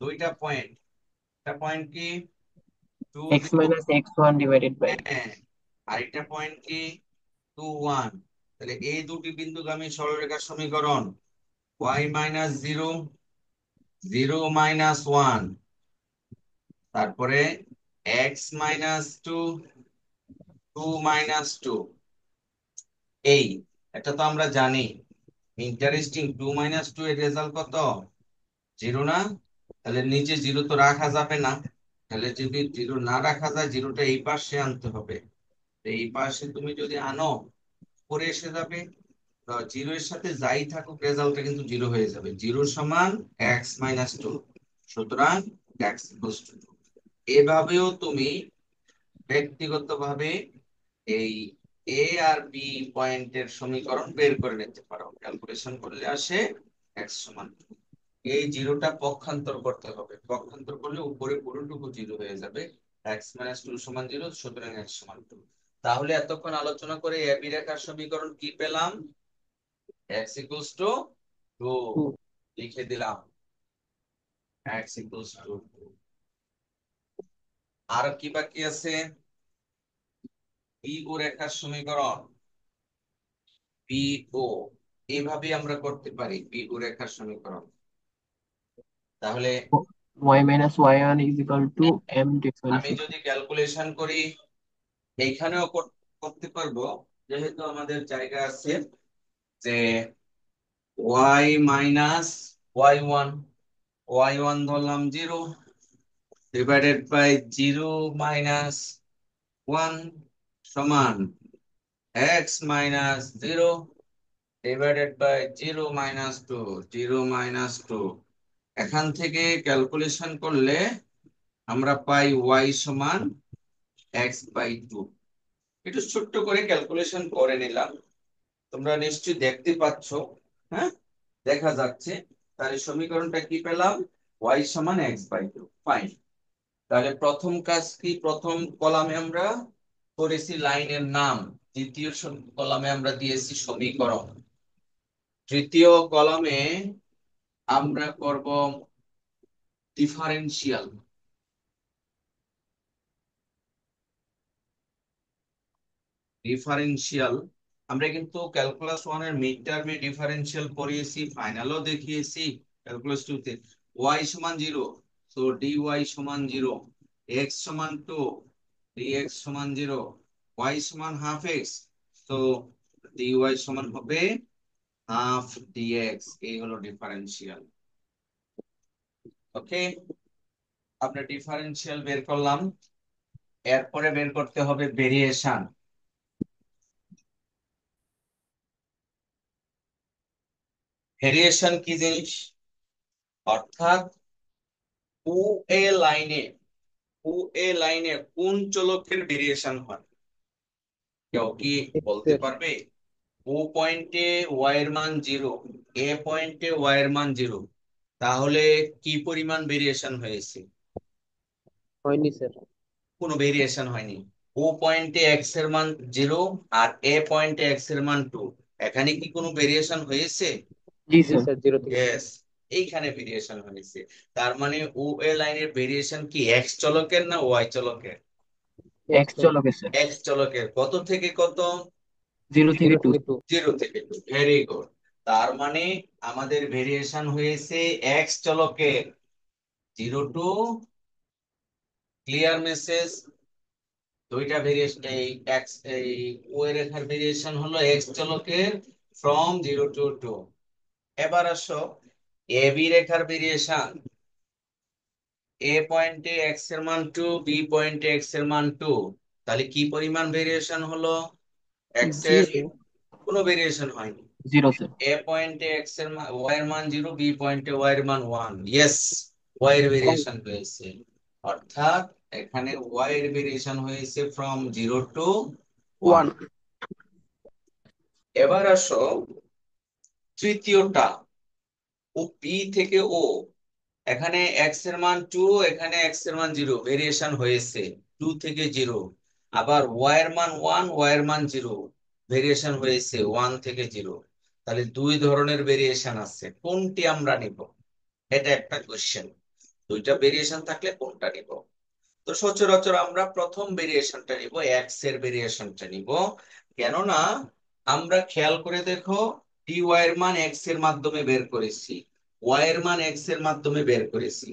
দুইটা পয়েন্ট, একটা পয়েন্ট কি? Two x zero. Minus x one divided by. হ্যাঁ, আরেকটা পয়েন্ট কি? 2 1। তাহলে এই দুটি বিন্দুগামী সরলরেখার সমীকরণ ওয়াই মাইনাস 0, 0 - 1, তারপরে এক্স মাইনাস 2, 2 - 2। এই, এটা তো আমরা জানি। ইন্টারেস্টিং, 2 - 2 এর রেজাল্ট কত? 0 না? তাহলে নিচে 0 তো রাখা যাবে না। তাহলে যদি 0 না রাখা যায়, 0টা এই পাশে আনতে হবে। তো এই পাশে তুমি যদি আনো, পরে এসে যাবে। 0 এর সাথে যাই থাকুক, রেজাল্টটা কিন্তু 0 হয়ে যাবে। 0 সমান x - 2। সুতরাং এক্স ইকুয়ালস টু 2। এভাবেও তুমি ব্যক্তিগতভাবে এই এ আর বি পয়েন্টের সমীকরণ বের করে নিতে পারো। ক্যালকুলেশন করলে আসে এক্স সমান 2। এই জিরোটা পক্ষান্তর করতে হবে, পক্ষান্তর করলে উপরে পুরোটুকু 0 হয়ে যাবে। x - 2 সমান 0, সুতরাং x সমান 2। তাহলে এতক্ষণ আলোচনা করে এবি রেখার সমীকরণ কি পেলাম? x equals two 2। 2। লিখে দিলাম x ইকুয়ালস টু 2। আর কি বাকি আছে? বি ও রেখার সমীকরণ, বিও, এইভাবে আমরা করতে পারি বি ও রেখার সমীকরণ। তাহলে y minus y one is equal to m x minus আমি এক্স। যদি ক্যালকুলেশন করি, এইখানেও করতে পারবো, যেহেতু আমাদের জায়গা আছে। যে ওয়াই মাইনাস ওয়াই ওয়ান ধরলাম 0, ডিভাইডেড বাই 0 - 1 সমান x - 0 ডিভাইডেড বাই 0 - 2, 0 - 2। এখান থেকে ক্যালকুলেশন করলে আমরা পাই ওয়াই সমান x/2। একটু ছোট্ট করে ক্যালকুলেশন করে নিলাম, তোমরা নিশ্চয়ই দেখতে পাচ্ছ। হ্যাঁ, দেখা যাচ্ছে। তাহলে সমীকরণটা কি পেলাম? ওয়াই সমান x/2। ফাইন। তাহলে প্রথম কাজ কি? প্রথম কলামে আমরা করেছি লাইনের নাম, দ্বিতীয় কলামে আমরা দিয়েছি সমীকরণ, তৃতীয় কলামে আমরা করব ডিফারেন্সিয়াল। ডিফারেন্সিয়াল আমরা কিন্তু ক্যালকুলাস 1 এর মিড টার্মে ডিফারেন্সিয়াল করিয়েছি, ফাইনালও দেখিয়েছি। ক্যালকুলাস 2 তে y সমান 0, সো dy সমান 0, x সমান 2, dx সমান 0, y সমান হাফ x, তো dy সমান হবে হাফ ডিএক্স, এই হলো ডিফারেন্সিয়াল। ওকে, আমরা ডিফারেন্সিয়াল বের করলাম। এরপরে বের করতে হবে ভেরিয়েশন। ভেরিয়েশন কি জিনিস? অর্থাৎ ও এ লাইনে, ও এ লাইনে কোন চলকের ভেরিয়েশন হয়, কেউ কি এক্স বলতে এর। পারবে? ও পয়েন্টে ওয়াই এর মান জিরো, এ পয়েন্টে ওয়াই এর মান জিরো, তাহলে কি পরিমাণ ভেরিয়েশন হয়েছে? হয়নি স্যার। কোনো ভেরিয়েশন হয়নি। ও পয়েন্টে এক্স এর মান জিরো, আর এ পয়েন্টে এক্স এর মান টু, এখানে কি কোনো ভেরিয়েশন হয়েছে? জি জি স্যার। স্যার, 0 থেকে 2। ইয়েস, এইখানে ভেরিয়েশন হয়েছে। তার মানে ও এ লাইনের ভেরিয়েশন কি এক্স চলকের না ওয়াই চলকের? এক্স এক্স চলো। চলকে স্যার। এক্স চলকের। কত থেকে কত? 0 থেকে 0 2। থেকে 2। জিরো থেকে টু। Very good. তার মানে আমাদের ভেরিয়েশন হয়েছে এক্স চলকের, জিরো টু, ক্লিয়ার মেসেজ। দুইটা ভেরিয়েশন, এই এক্স এই ও এর রেখার ভেরিয়েশন হলো এক্স চলকের ফ্রম জিরো টু টু। এবার আসো এ বি রেখার ভেরিয়েশন। এ পয়েন্টে এক্স এর মান টু, বি পয়েন্টে এক্স এর মান টু, তাহলে কি পরিমাণ ভেরিয়েশন হলো? এক্স এর 0। কোনো ভেরিয়েশন হয়নি। 0 স্যার। এ পয়েন্টে এক্স এর মান ওয়াই এর মান জিরো, বি পয়েন্টে ওয়াই এর মান ওয়ান। ইয়েস, ওয়াই এর ভেরিয়েশন হয়েছে। অর্থাৎ এখানে ওয়াই এর ভেরিয়েশন হয়েছে ফ্রম জিরো টু ওয়ান। 1। এবার আসো তৃতীয়টা, ও বি থেকে ও, এখানে এক্স এর মান টু, এখানে এক্স এর মান জিরো, ভেরিয়েশন হয়েছে টু থেকে জিরো। আবার ওয়াই এর মান ওয়ান, ওয়াই এর মান জিরো, ভেরিয়েশন হয়েছে ওয়ান থেকে জিরো। তাহলে দুই ধরনের ভেরিয়েশন আছে, কোনটি আমরা নিব? এটা একটা কোশ্চেন। দুইটা ভেরিয়েশন থাকলে কোনটা নিব? তো সচরাচর আমরা প্রথম ভেরিয়েশনটা নিব, এক্স এর ভেরিয়েশনটা নিব। কেননা আমরা খেয়াল করে দেখো, dy এর মান এক্স এর মাধ্যমে বের করেছি, y এর মান এক্স এর মাধ্যমে বের করেছি।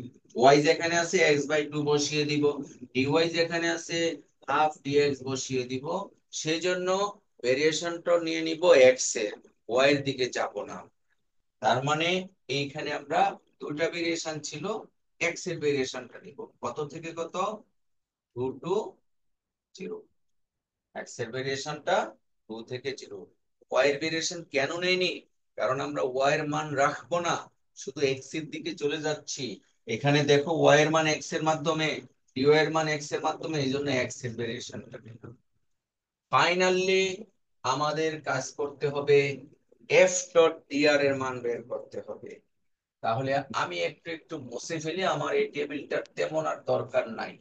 y যেখানে আছে এক্স বাই টু বসিয়ে দিব, dy যেখানে আছে হাফ ডিএক্স বসিয়ে দিব। সেজন্য ভেরিয়েশনটা নিয়ে নিব এক্স এর, y এর দিকে যাব না। তার মানে এইখানে আমরা দুটা ভেরিয়েশন ছিল, এক্স এর ভেরিয়েশনটা নিব কত থেকে কত? Two two zero. এক্স এর ভেরিয়েশনটা টু থেকে জিরো। ওয়াই এর ভেরিয়েশন কেন নেইনি? কারণ আমরা ওয়াই এর মান রাখবো না, শুধু এক্স এর দিকে চলে যাচ্ছি। এখানে দেখো ওয়াই এর মান এক্স এর মাধ্যমে, ডিও এর মান এক্স এর মাধ্যমে, এই জন্য এক্স এর ভেরিয়েশনটা নিলাম। ফাইনালি আমাদের কাজ করতে হবে, এফ ডট ডিআর এর মান বের করতে হবে। তাহলে আমি একটু একটু মুছে ফেলি, আমার এই টেবিলটার তেমন আর দরকার নাই।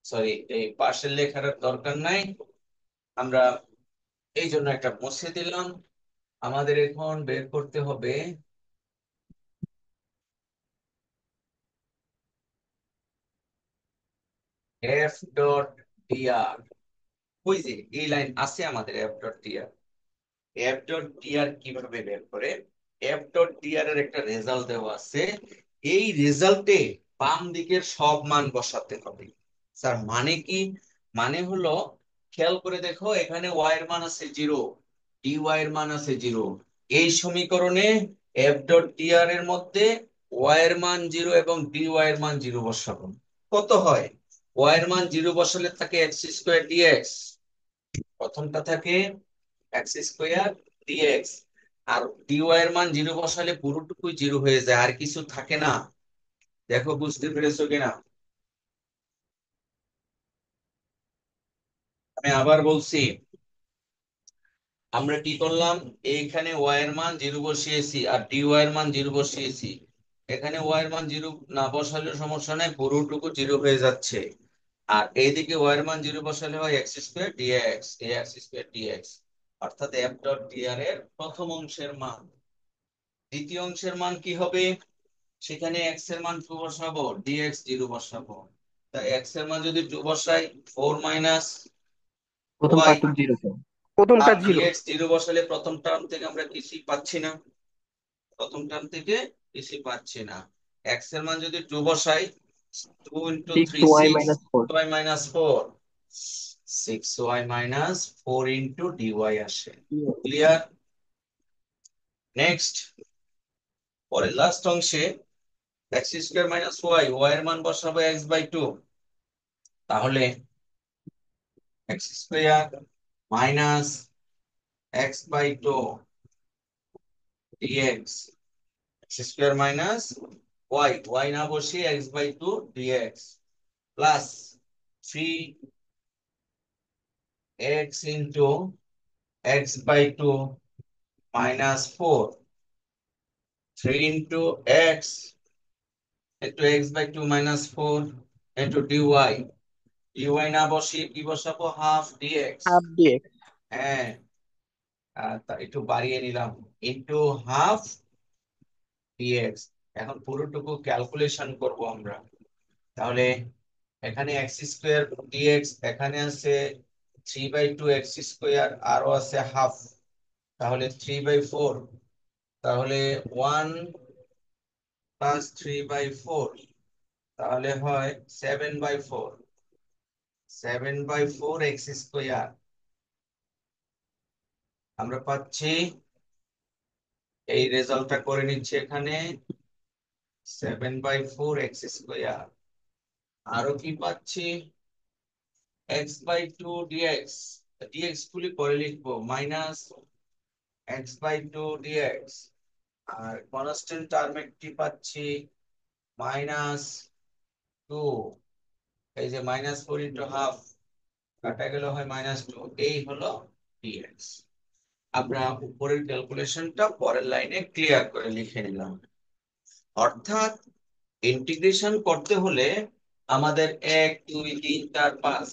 সরি, এই পাশের লেখার আর দরকার নাই। আমরা এই জন্য একটা মুছে দিলাম। আমাদের এখন বের করতে হবে এফ ডট ডিআর। ওই যে এই লাইন আছে আমাদের f dot DR. F dot dr কিভাবে বের করে? এফ ডট ডিআর এর একটা রেজাল্ট দেওয়া আছে, এই রেজাল্টে বাম দিকের সব মান বসাতে হবে। স্যার মানে কি? মানে হলো, খেয়াল করে দেখো, এখানে ওয়াই এর মান আছে জিরো, ডি ওয়াই এর মান আছে জিরো। এই সমীকরণে এফ ডট ডিআর এর মধ্যে ওয়াই এর মান জিরো এবং ডি ওয়াই এর মান জিরো বসাবো। কত হয়? ওয়াই এর মান জিরো বসালে থাকে এক্স স্কোয়ার ডিএক্স, প্রথমটা থাকে এক্স স্কোয়ার ডিএক্স। আর ডিওয়াই এর মান জিরো বসালে পুরোটুকুই জিরো হয়ে যায়, আর কিছু থাকে না। দেখো বুঝতে পেরেছো কিনা? আমি আবার বলছি, আমরা কি করলাম, এইখানে ওয়াই এর মান জিরো বসিয়েছি আর ডিওয়াই এর মান জিরো বসিয়েছি। এখানে ওয়াই এর মান জিরো না বসালে সমস্যা নেই, পুরোটুকু জিরো হয়ে যাচ্ছে। আর এইদিকে ওয়াই এর মান জিরো বসালে হয় x square dx, x square dx. অর্থাৎ এফ ডট ডিআর এর প্রথম অংশের মান। দ্বিতীয় অংশের মান কি হবে? সেখানে এক্স এর মান টু বসাবো, ডিএক্স জিরো বসাবো। তা এক্স এর মান যদি টু বসাই, ফোর মাইনাস প্রথম ওয়াই, পার্থক্য 0 স্যার। প্রথমটা আর 0। ডিএক্স জিরো বসালে প্রথম টার্ম থেকে আমরা কিছুই পাচ্ছি না, প্রথম টার্ম থেকে কিছুই পাচ্ছি না। এক্স এর মান যদি টু বসাই, two into 6 three y six, minus 4। Y minus four, 6y minus 4 into dy আসে। ক্লিয়ার? নেক্সট, পরের লাস্ট অংশে x square minus y, y এর মান বসাবো এক্স বাই টু। তাহলে x square minus x by two dx, x square minus y, y না বসিয়ে x by two dx plus 3x into x by two minus 4, 3 into x into x by 2 minus 4 into dy, dy না বসিয়ে কি বসাবো, half dx। Half dx. হ্যাঁ, তা একটু বাড়িয়ে নিলাম, ইন্টু হাফ dx। এখন পুরোটুকু ক্যালকুলেশন করব আমরা। তাহলে এখানে এক্স স্কোয়ার ডিএক্স, এখানে আছে 3/2 এক্স স্কোয়ার, আরো আছে হাফ, তাহলে 3/4, তাহলে 1 প্লাস 3/4, তাহলে হয় 7/4, 7/4 এক্স স্কোয়ার। আমরা পাচ্ছি, এই রেজাল্টটা করে নিচ্ছি এখানে, 7/4 এক্স স্কোয়ার। আরো কি পাচ্ছি, x by two dx, dx গুলি পরে লিখবো, minus x by two dx. আর কনস্ট্যান্ট টার্ম একটি পাচ্ছি মাইনাস 2, এই যে -4 ইন্টু হাফ কাটা গেল হয় -2, এই হলো ডিএক্স। আমরা উপরের ক্যালকুলেশনটা পরের লাইনে ক্লিয়ার করে লিখে নিলাম। অর্থাৎ ইন্টিগ্রেশন করতে হলে আমাদের 1 2 3 4 5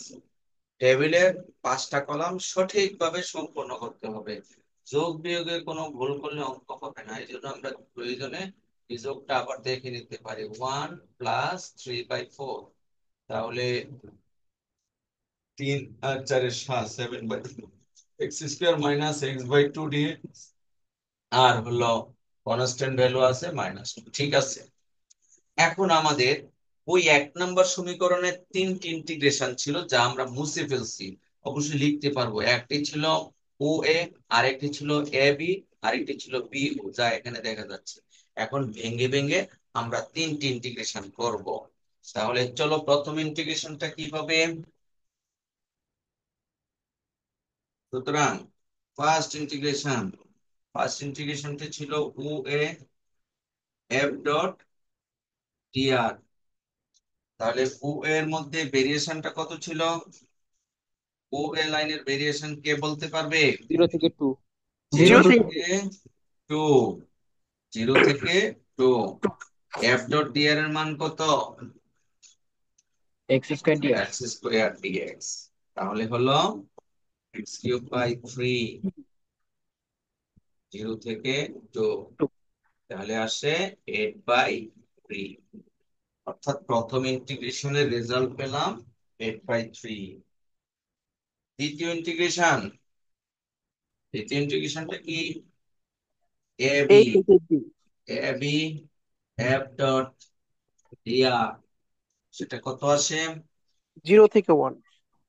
টেবিলের 5টা কলাম সঠিকভাবে সম্পন্ন করতে হবে। যোগ বিয়োগে কোনো ভুল করলে অঙ্ক হবে না, এই জন্য আমরা প্রয়োজনে এই যোগটা আবার দেখে নিতে পারি, 1 প্লাস 3/4, তাহলে 3 আর 4 7, 7/2 x square minus x by two dx, আর হলো কনস্ট্যান্ট ভ্যালু আছে -2। ঠিক আছে, এখন আমাদের ওই 1 নম্বর সমীকরণের 3টি ইন্টিগ্রেশন ছিল যা আমরা মুছে ফেলছি। অবশ্যই লিখতে পারবো, একটি ছিল ও এ, আরেকটি ছিল এ বি, আরেকটি ছিল বি ও, যা এখানে দেখা যাচ্ছে। এখন ভেঙে ভেঙে আমরা 3টি ইন্টিগ্রেশন করব। তাহলে চলো প্রথম ইন্টিগ্রেশনটা কিভাবে। সুতরাং ফার্স্ট ইন্টিগ্রেশনটা ছিল ও এ এফ ডট টিআর। তাহলে ও এর মধ্যে ভেরিয়েশনটা কত ছিল, ও এ লাইনের ভেরিয়েশন কে বলতে পারবে? 0 থেকে 2। 0 থেকে 2, 0 থেকে 2। এফ ডট ডিআর এর মান কত? X square dx. X square dx. তাহলে হলো এক্স কিউব বাই 3, 0 থেকে 2, তাহলে আসে 8/3। অর্থাৎ প্রথম ইন্টিগ্রেশনের রেজাল্ট পেলাম 8/3। দ্বিতীয় ইন্টিগ্রেশনটা কি, এ এই বি, থেকে B. A B F dot DR, সেটা কত আসে, 0 থেকে 1।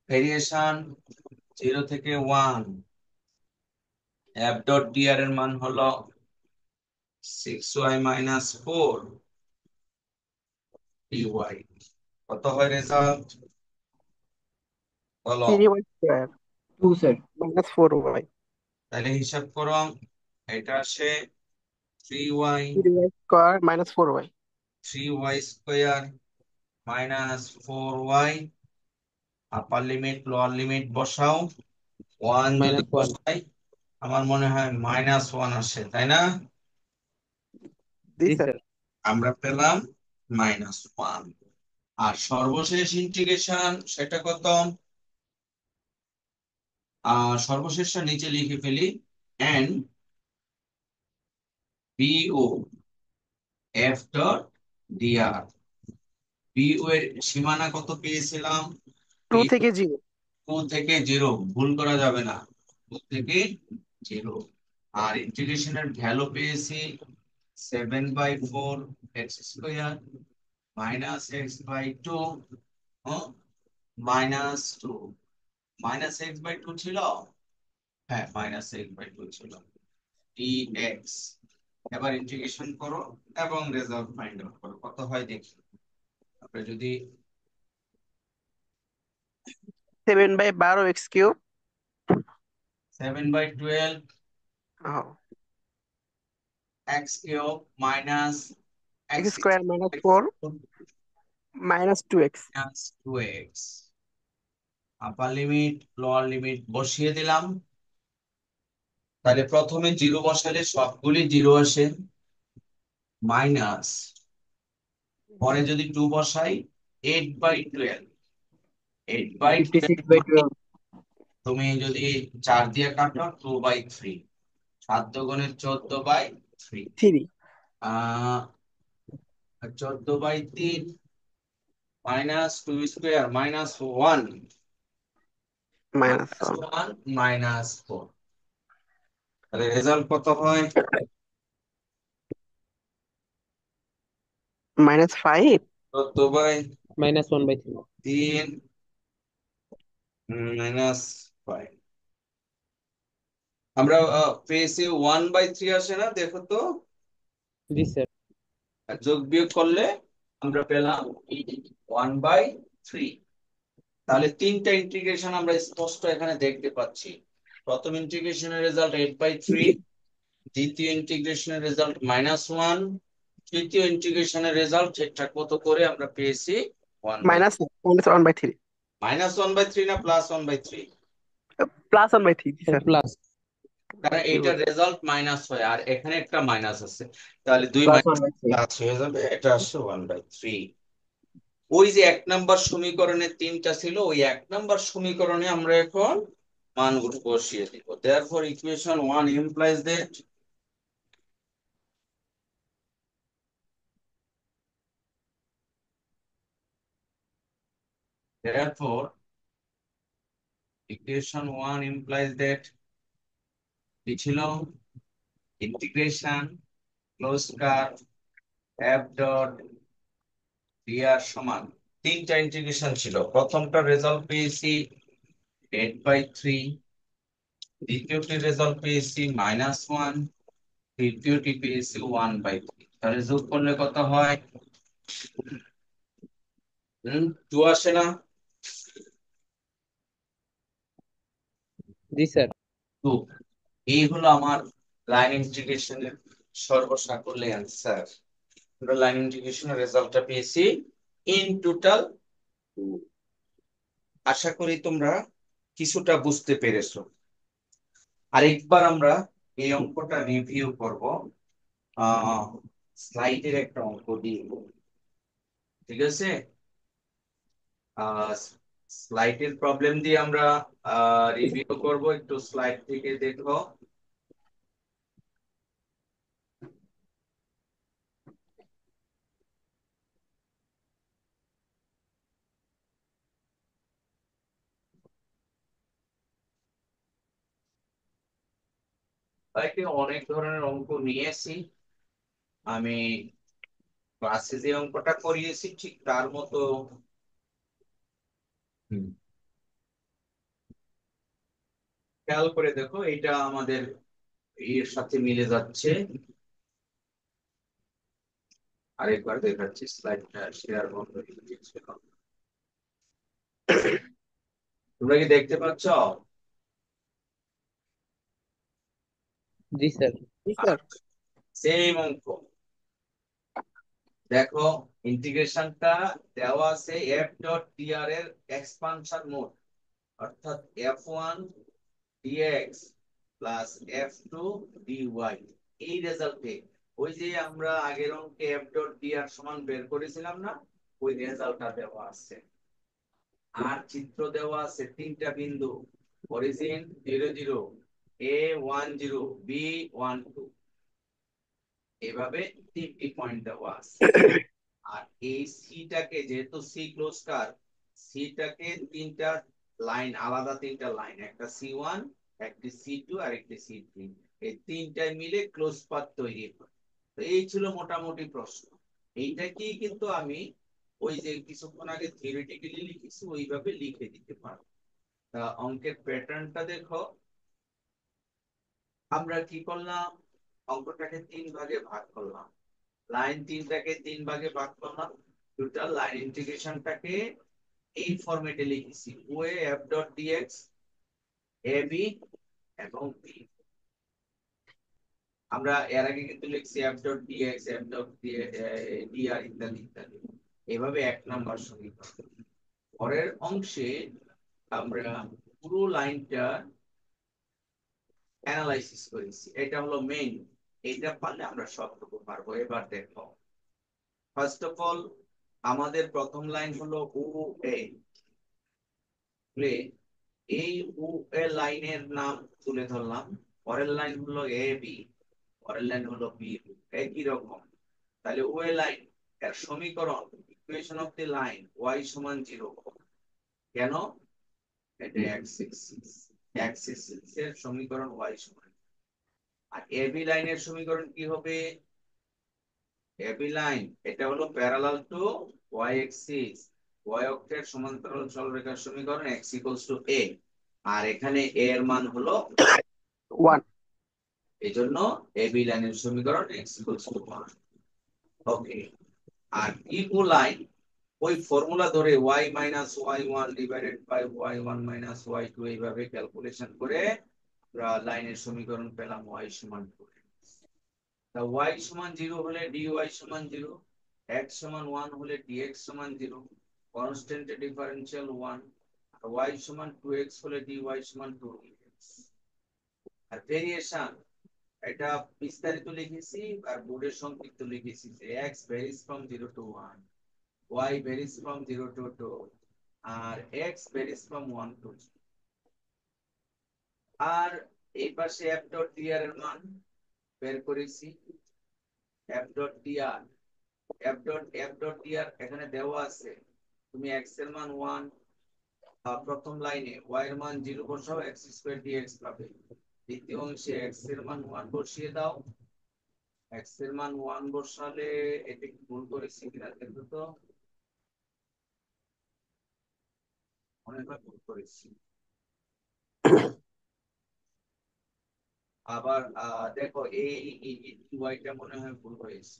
ভেরিয়েশন 0 থেকে 1, এফ ডট ডিআর এর মান হলো 6y মাইনাস 4 ডিওয়াই। কত হয় রেজাল্ট বলো? 3y square 2 sir minus 4y। তাহলে হিসাব করো, এটা আসে 3y, 3y square minus 4y। 3y square minus 4y, আপার লিমিট লোয়ার লিমিট বসাও, 1 যদি -1। বসাই আমার মনে হয় -1 আসে, তাই না? জি জি স্যার। স্যার। আমরা পেলাম -1। আর সর্বশেষ ইন্টিগ্রেশন সেটা কত, সর্বশেষটা নিচে লিখে ফেলি, N BO F dot dr. BO এর সীমানা কত পেয়েছিলাম, 2 থেকে 0। 2 থেকে 0, ভুল করা যাবে না, 2 থেকে 0। আর ইন্টিগ্রেশনের ভ্যালু পেয়েছি 7/4 x square minus x by two minus 2, minus x by two ছিল, হ্যাঁ মাইনাস এক্স বাই টু ছিল, টি এক্স। এবার ইন্টিগ্রেশন করো এবং রেজাল্ট ফাইন্ড আউট করো কত হয় দেখি। আপনি যদি 7/12 x³ 7/12 x cube minus x x² - 4 -2x। Minus two x, upper limit lower limit বসিয়ে দিলাম। তাহলে প্রথমে জিরো বসালে সবগুলি জিরো আসে, মাইনাস, পরে যদি টু বসাই 8/12, 8/12 তুমি যদি 4 দিয়ে কাটো 2/3, 7 × 4 = 14/3, 3 আহ 14/3 মাইনাস 2² মাইনাস 1, -1 -1 -4, তাহলে রেজাল্ট কত হয়? -5 14/3 -1/3। -5। আমরা পেয়েছি 1/3 আসে না, দেখো তো। জি স্যার। আর যোগ বিয়োগ করলে আমরা পেলাম 1/3। তাহলে তিনটা ইন্টিগ্রেশন আমরা স্পষ্ট এখানে দেখতে পাচ্ছি। প্রথম ইন্টিগ্রেশনের রেজাল্ট 8/3, দ্বিতীয় ইন্টিগ্রেশনের রেজাল্ট -1, তৃতীয় ইন্টিগ্রেশনের রেজাল্ট ঠিকঠাক মতো করে আমরা পেয়েছি 1/3। -1/3 -1/3 না +1/3? +1/3 জি স্যার। প্লাস। কারণ এইটার রেজাল্ট মাইনাস হয় আর এখানে একটা মাইনাস আছে, তাহলে দুই মাইনাস +1/3 প্লাস হয়ে যাবে, এটা আসছে 1/3। ওই যে 1 নম্বর সমীকরণে তিনটা ছিল, ওই 1 নম্বর সমীকরণে আমরা এখন মানগুলো বসিয়ে দিব। therefore equation 1 implies that therefore equation 1 implies that কি ছিল, integration close curve f dot dr সমান, তিনটা ইন্টিগ্রেশন ছিল। প্রথমটা রেজাল্ট পেয়েছি 8/3, দ্বিতীয়টির রেজাল্ট পেয়েছি -1, তৃতীয়টি পেয়েছি 1/3। তাহলে যোগ করলে কত হয়? 2 আসে না? জি স্যার। 2। এই হলো আমার লাইন ইন্টিগ্রেশনের সর্বসাকল্যে অ্যান্সার। আমরা লাইন ইন্টিগ্রেশনের রেজাল্টটা পেয়েছি ইন টোটাল 2। আশা করি তোমরা কিছুটা বুঝতে পেরেছো। আরেকবার আমরা এই অঙ্কটা রিভিউ করব। স্লাইডের একটা অঙ্ক দিয়ে, ঠিক আছে? স্লাইডের প্রবলেম দিয়ে আমরা রিভিউ করব, একটু স্লাইড থেকে দেখো। স্লাইডে অনেক ধরনের অঙ্ক নিয়েছি, আমি ক্লাসে যে অঙ্কটা করিয়েছি ঠিক তার মতো। হুম, খেয়াল করে দেখো, এটা আমাদের এর সাথে মিলে যাচ্ছে। আরেকবার দেখাচ্ছি, স্লাইডটা শেয়ার বন্ধ হয়ে গিয়েছিল। তোমরা কি দেখতে পাচ্ছ? জি স্যার। জি স্যার। সেম অঙ্ক দেখো, ইন্টিগ্রেশনটা দেওয়া আছে f ডট dr এর এক্সপানশন মোড, অর্থাৎ f1 dx plus f2 dy। এই রেজাল্টে ওই যে আমরা আগের অঙ্কে f ডট dr সমান বের করেছিলাম না, ওই রেজাল্টটা দেওয়া আছে। আর চিত্র দেওয়া আছে তিনটা বিন্দু, অরিজিন 0 0, a10, b12, এভাবে তিনটি পয়েন্ট দেওয়া আছে। আর এই সিটাকে, যেহেতু সি ক্লোজ কার্ভ, সিটাকে তিনটা লাইন, আলাদা তিনটা লাইন, একটা C1, একটি C2 আর একটি C3, এই তিনটাই মিলে ক্লোজ পাথ তৈরি হয়। তো এই ছিল মোটামুটি প্রশ্ন। এইটাকেই কিন্তু আমি ওই যে কিছুক্ষণ আগে থিওরিটিক্যালি লিখেছি ওইভাবে লিখে দিতে পারবো। অঙ্কের প্যাটার্নটা দেখো, আমরা কি করলাম, অঙ্কটাকে 3 ভাগে ভাগ করলাম, লাইন 3টাকে 3 ভাগে ভাগ করলাম, টোটাল লাইন ইন্টিগ্রেশনটাকে এই ফরম্যাটে লিখেছি, ওয়ে f dot dx a b এবং বি। আমরা এর আগে কিন্তু লিখছি f dot dx f dot dr ইত্যাদি ইত্যাদি, এভাবে 1 নম্বর সমীকরণ। পরের অংশে আমরা পুরো লাইনটা অ্যানালাইসিস করেছি, এটা হলো মেইন। এটা পারলে আমরা সবটুকু পারবো। এবার দেখো, ফার্স্ট অফ অল আমাদের প্রথম লাইন হলো ও এ, এই ও এ লাইনের নাম তুলে ধরলাম। পরের লাইন হলো এ বি, পরের লাইন হলো বি, একই রকম। তাহলে ও এ লাইন এর সমীকরণ, equation of the line y সমান 0। কেন? এটা এক্স এর সমীকরণ y সমান। আর এ বি লাইনের সমীকরণ কি হবে? এবি লাইন এটা হলো parallel to y axis, y অক্ষের সমান্তরাল সরলরেখার সমীকরণ x ইকুয়ালস টু a। আর এখানে a এর মান হলো 1। এইজন্য এবি লাইনের সমীকরণ x ইকুয়ালস টু 1। ওকে, আর ইকু লাইন ওই ফর্মুলা ধরে y minus y1 divided by y1 minus y2 এইভাবে ক্যালকুলেশন করে আমরা লাইনের সমীকরণ পেলাম y সমান 2। তা y সমান 0 হলে dy সমান 0, x সমান 1 হলে dx সমান 0, কনস্ট্যান্ট ডিফারেনশিয়াল 1, আর y সমান 2x হলে dy সমান 2x। আর ভেরিয়েশন এটা বিস্তারিত লিখেছি আর বোর্ডের সংক্ষিপ্ত লিখেছি যে x varies from 0 to 1, y varies from 0 to 2, আর x ভ্যারিজ ফ্রম 1 টু 2। আর এই পাশে f ডট dr এর মান বের করেছি, f ডট dr এখানে দেওয়া আছে। তুমি x এর মান 1, প্রথম লাইনে y এর মান 0 বসাও, x স্কয়ার dx পাবে। দ্বিতীয় অংশে x এর মান 1 বসিয়ে দাও, x এর মান 1 বসালে এটা কি ভুল করেছি কিনা দেখো তো, মনে হয় ভুল করেছি। আবার দেখো এই y টা মনে হয় ভুল হয়েছে,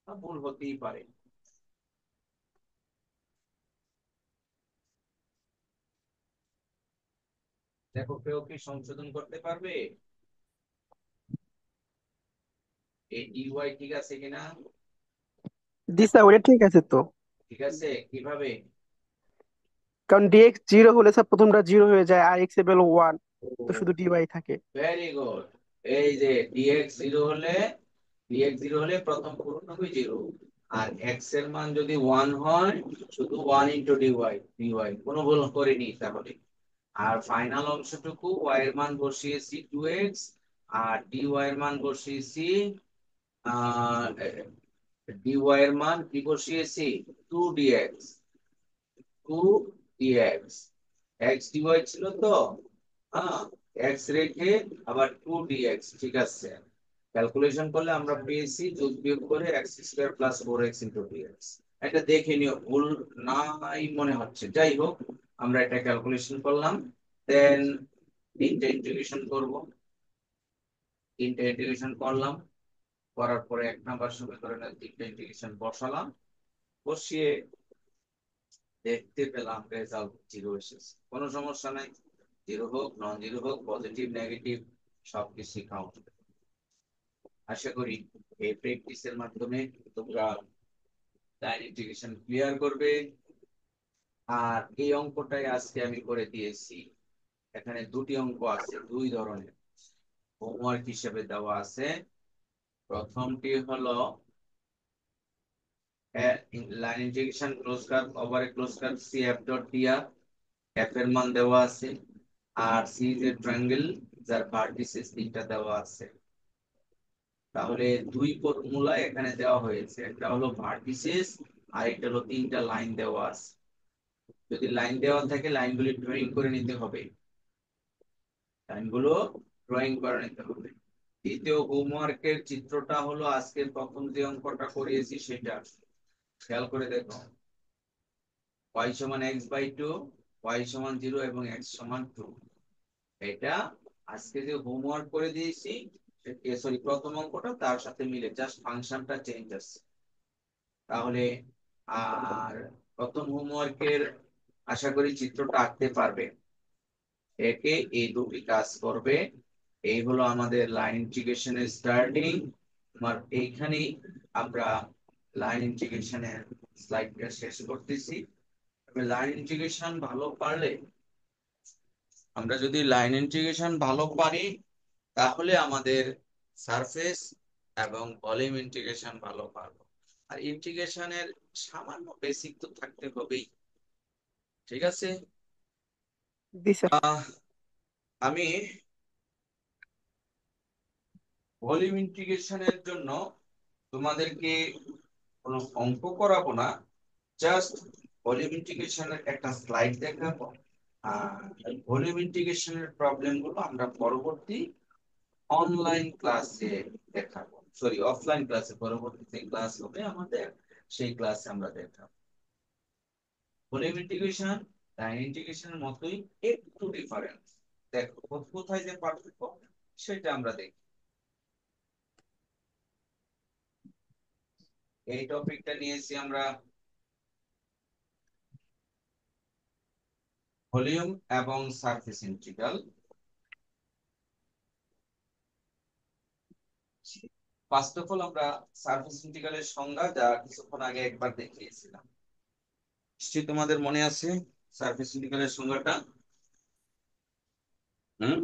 ভুল হতেই পারে। দেখো কেউ কি সংশোধন করতে পারবে এই dy ঠিক আছে কিনা? দিশা ওটা ঠিক আছে তো, ঠিক আছে, কিভাবে? কারণ ডিএক্স 0 হলে স্যার প্রথমটা 0 হয়ে যায় আর এক্স এর ভ্যালু 1, তো শুধু ডিওয়াই থাকে। Very good. এই যে dx 0 হলে প্রথম পূর্ণবর্গ 0, আর x এর মান যদি 1 হয় শুধু 1 ইনটু dy কোনো ভুল করিনি তাহলে। আর ফাইনাল অংশটুকু y এর মান বসিয়েছি 2x, আর dy এর মান বসিয়েছি dy এর মান কি বসিয়েছি 2dx, 2dx, x dy ছিল তো, হ্যাঁ, x রেখে আবার 2dx, ঠিক আছে। ক্যালকুলেশন করলে আমরা পেয়েছি যোগ বিয়োগ করে x square plus 4x into dx। এটা দেখে নিও, ভুল নাই মনে হচ্ছে। যাই হোক, আমরা এটা ক্যালকুলেশন করলাম, দেন তিনটা ইন্টিগ্রেশন করব, তিনটা ইন্টিগ্রেশন করলাম, করার পরে 1 নম্বর সমীকরণের তিনটা ইন্টিগ্রেশন বসালাম, বসিয়ে দেখতে পেলাম রেজাল্ট 0 এসেছে। কোনো সমস্যা নাই, 0 হোক নন 0 হোক পজিটিভ নেগেটিভ সবকিছু কাউন্ট। আশা করি এই প্র্যাকটিসের মাধ্যমে তোমরা লাইন ইন্টিগ্রেশন ক্লিয়ার করবে। আর এই অঙ্কটাই আজকে আমি করে দিয়েছি। এখানে দুটি অঙ্ক আছে, দুই ধরনের হোমওয়ার্ক হিসেবে দেওয়া আছে। প্রথমটি হলো line integration close curve over a close curve C F dot DR, F এর মান দেওয়া আছে, আর সি ইজ এ ট্রায়াঙ্গেল যার ভার্টিসেস 3টা দেওয়া আছে। তাহলে দুই ফর্মুলা এখানে দেওয়া হয়েছে, একটা হলো ভার্টিসেস আর একটা হলো 3টা লাইন দেওয়া আছে। যদি লাইন দেওয়া থাকে লাইনগুলি ড্রয়িং করে নিতে হবে, লাইনগুলো ড্রয়িং করে নিতে হবে। দ্বিতীয় হোমওয়ার্কের চিত্রটা হলো আজকের প্রথম যে অঙ্কটা করিয়েছি সেটা, খেয়াল করে দেখো। y সমান x বাই 2, y সমান 0 এবং x সমান 2। এটা আজকে যে হোমওয়ার্ক করে দিয়েছি, সরি প্রথম অঙ্কটা তার সাথে মিলে জাস্ট ফাংশনটা চেঞ্জ আছে। তাহলে আর প্রথম হোমওয়ার্কের আশা করি চিত্রটা আঁকতে পারবে। একে এই দুটি কাজ করবে। এই হলো আমাদের লাইন ইন্টিগ্রেশনের স্টার্টিং। আমার এইখানেই আমরা লাইন ইন্টিগ্রেশনের স্লাইডটা শেষ করতেছি। লাইন ইন্টিগ্রেশন ভালো পারলে, আমরা যদি লাইন ইন্টিগ্রেশন ভালো পারি, তাহলে আমাদের সারফেস এবং ভলিউম ইন্টিগ্রেশন ভালো পারবো। আর ইন্টিগ্রেশনের সামান্য বেসিক তো থাকতে হবেই। ঠিক আছে। জি স্যার। আহ আমি ভলিউম ইন্টিগ্রেশনের জন্য তোমাদেরকে কোনো অঙ্ক করাবো না, জাস্ট ভলিউম ইন্টিগ্রেশনের একটা স্লাইড দেখাবো। আর ভলিউম ইন্টিগ্রেশনের প্রবলেম গুলো আমরা পরবর্তী অনলাইন ক্লাসে দেখাবো, সরি অফলাইন ক্লাসে, পরবর্তীতে ক্লাস হবে আমাদের, সেই ক্লাসে আমরা দেখাবো। ভলিউম ইন্টিগ্রেশন লাইন ইন্টিগ্রেশনের মতোই, একটু ডিফারেন্স। দেখো কোথায় যে পার্থক্য সেটা আমরা দেখি। এই টপিকটা নিয়েছি আমরা ভলিউম এবং surface integral. First of all আমরা সারফেস ইন্টিগ্রালের সংজ্ঞা যা কিছুক্ষণ আগে একবার দেখিয়েছিলাম, নিশ্চয়ই তোমাদের মনে আছে সারফেস ইন্টিগ্রালের সংজ্ঞাটা। হুম,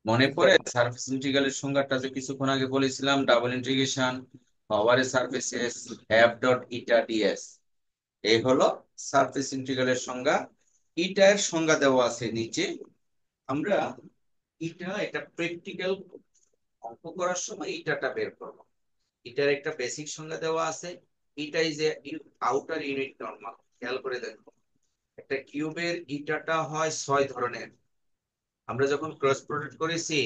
মনে পড়ে সারফেস ইন্টিগ্রালের সংজ্ঞাটা যে কিছুক্ষণ আগে বলেছিলাম? ডাবল ইন্টিগ্রেশন ওভার এ সারফেস এফ ডট ইটা ডিএস। এই হলো সারফেস ইন্টিগ্রালের সংজ্ঞা। ইটা এর সংজ্ঞা দেওয়া আছে নিচে। আমরা এটা প্র্যাকটিক্যাল অঙ্ক করার সময় ইটাটা বের করব। এটার একটা বেসিক সংজ্ঞা দেওয়া আছে। ইটা is a outer unit normal. খেয়াল করে দেখো, একটা কিউবের ইটাটা হয় 6 ধরনের। আমরা যখন ক্রস প্রোডাক্ট করেছি,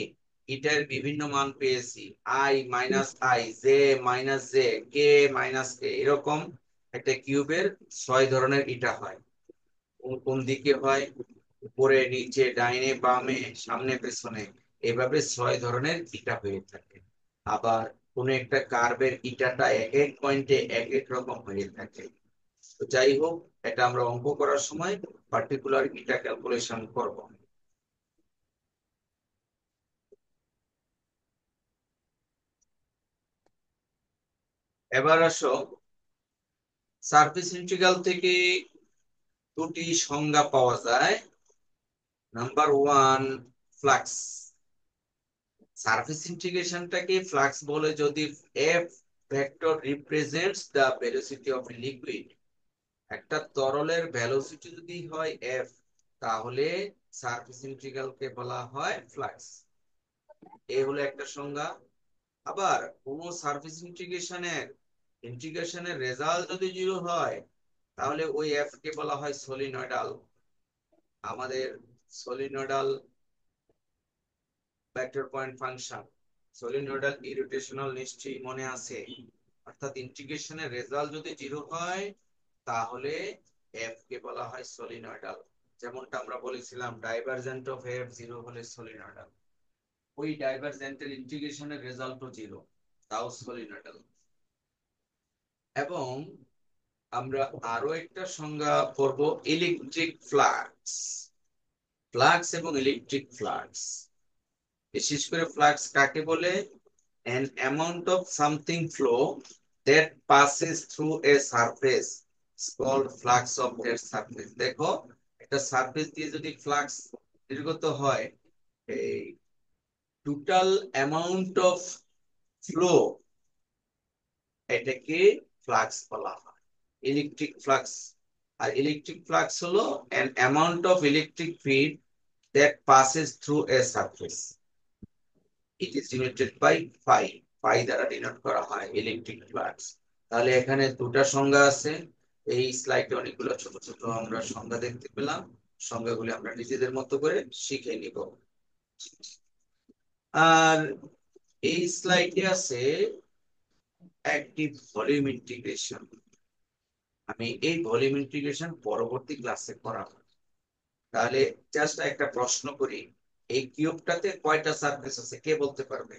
ইটার বিভিন্ন মান পেয়েছি, i minus i, j minus j, k minus k, এরকম একটা কিউবের 6 ধরনের ইটা হয়। কোন কোন দিকে হয়? উপরে, নিচে, ডাইনে, বামে, সামনে, পেছনে, এভাবে 6 ধরনের ইটা হয়ে থাকে। আবার কোন একটা কার্ভের ইটাটা এক এক পয়েন্টে এক এক রকম হয়ে থাকে। তো যাই হোক, এটা আমরা অঙ্ক করার সময় পার্টিকুলার ইটা ক্যালকুলেশন করব। এবার আসো, সারফেস ইন্টিগ্রাল থেকে দুটি সংজ্ঞা পাওয়া যায়। Number one, flux. সারফেস ইন্টিগ্রেশনটাকে ফ্লাক্স বলে যদি F vector represents the velocity of liquid. একটা তরলের ভেলোসিটি যদি হয় এফ, তাহলে সারফেস ইন্টিগ্রাল কে বলা হয় ফ্লাক্স। এই হলো একটা সংজ্ঞা। আবার কোন সারফেস ইন্টিগ্রেশনের রেজাল্ট যদি 0 হয়, তাহলে ওই এফ কে বলা হয় সলিনয়েডাল। আমাদের solenoidal vector point function, solenoidal ইরোটেশনাল নিশ্চয়ই মনে আছে। অর্থাৎ ইন্টিগ্রেশনের রেজাল্ট যদি 0 হয়, তাহলে এফ কে বলা হয় সলিনয়েডাল। যেমনটা আমরা বলেছিলাম ডাইভারজেন্ট অফ এফ 0 হলে সলিনয়েডাল। ওই ডাইভারজেন্টের ইন্টিগ্রেশনের রেজাল্টও 0, তাও সলিনয়েডাল। এবং আমরা আরো একটা সংজ্ঞা পড়ব, ইলেকট্রিক ফ্লাক্স। ফ্লাক্স এবং ইলেকট্রিক ফ্লাক্স, বিশেষ করে ফ্লাক্স কাকে বলে? an amount of something flow that passes through a surface is called flux of that surface। দেখো, একটা সারফেস দিয়ে যদি ফ্লাক্স নির্গত হয়, এই টোটাল অ্যামাউন্ট অফ ফ্লো, এটাকে ফ্লাক্স বলা হয়, ইলেকট্রিক ফ্লাক্স। আর ইলেকট্রিক ফ্লাক্স হলো an amount of electric field that passes through a surface. It is denoted by phi। phi দ্বারা ডিনোট করা হয় ইলেকট্রিক ফ্লাক্স। তাহলে এখানে দুটা সংজ্ঞা আছে। এই স্লাইডে অনেকগুলো ছোট ছোট আমরা সংজ্ঞা দেখতে পেলাম। সংজ্ঞাগুলি আমরা নিজেদের মতো করে শিখে নিব। আর এই স্লাইডে আছে অ্যাক্টিভ ভলিউম ইন্টিগ্রেশন। আমি এই ভলিউম ইন্টিগ্রেশন পরবর্তী ক্লাসে করাবো। তাহলে জাস্ট একটা প্রশ্ন করি, এই কিউবটাতে কয়টা সারফেস আছে কে বলতে পারবে?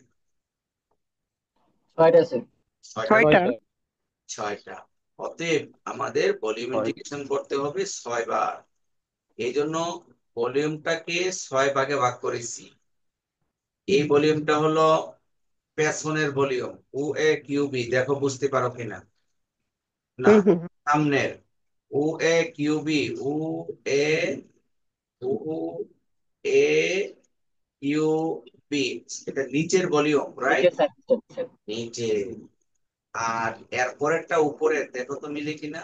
ছয়টা আছে। ছয়টা। ছয়টা। ছয়টা। ছয়টা। অতএব আমাদের ভলিউম ছয়। ইন্টিগ্রেশন করতে হবে 6 বার। এই জন্য ভলিউমটাকে 6 ভাগে ভাগ করেছি। এই ভলিউমটা হলো পেছনের ভলিউম, ও এ কিউ বি, দেখো বুঝতে পারো কিনা। না, হুম হুম সামনের ও এ Q B, O A, O A Q B, এটা নিচের ভলিউম, নিচে রাইট? সার্ভিস। নিচে। আর এরপরেরটা উপরে, দেখো তো মিলে কিনা।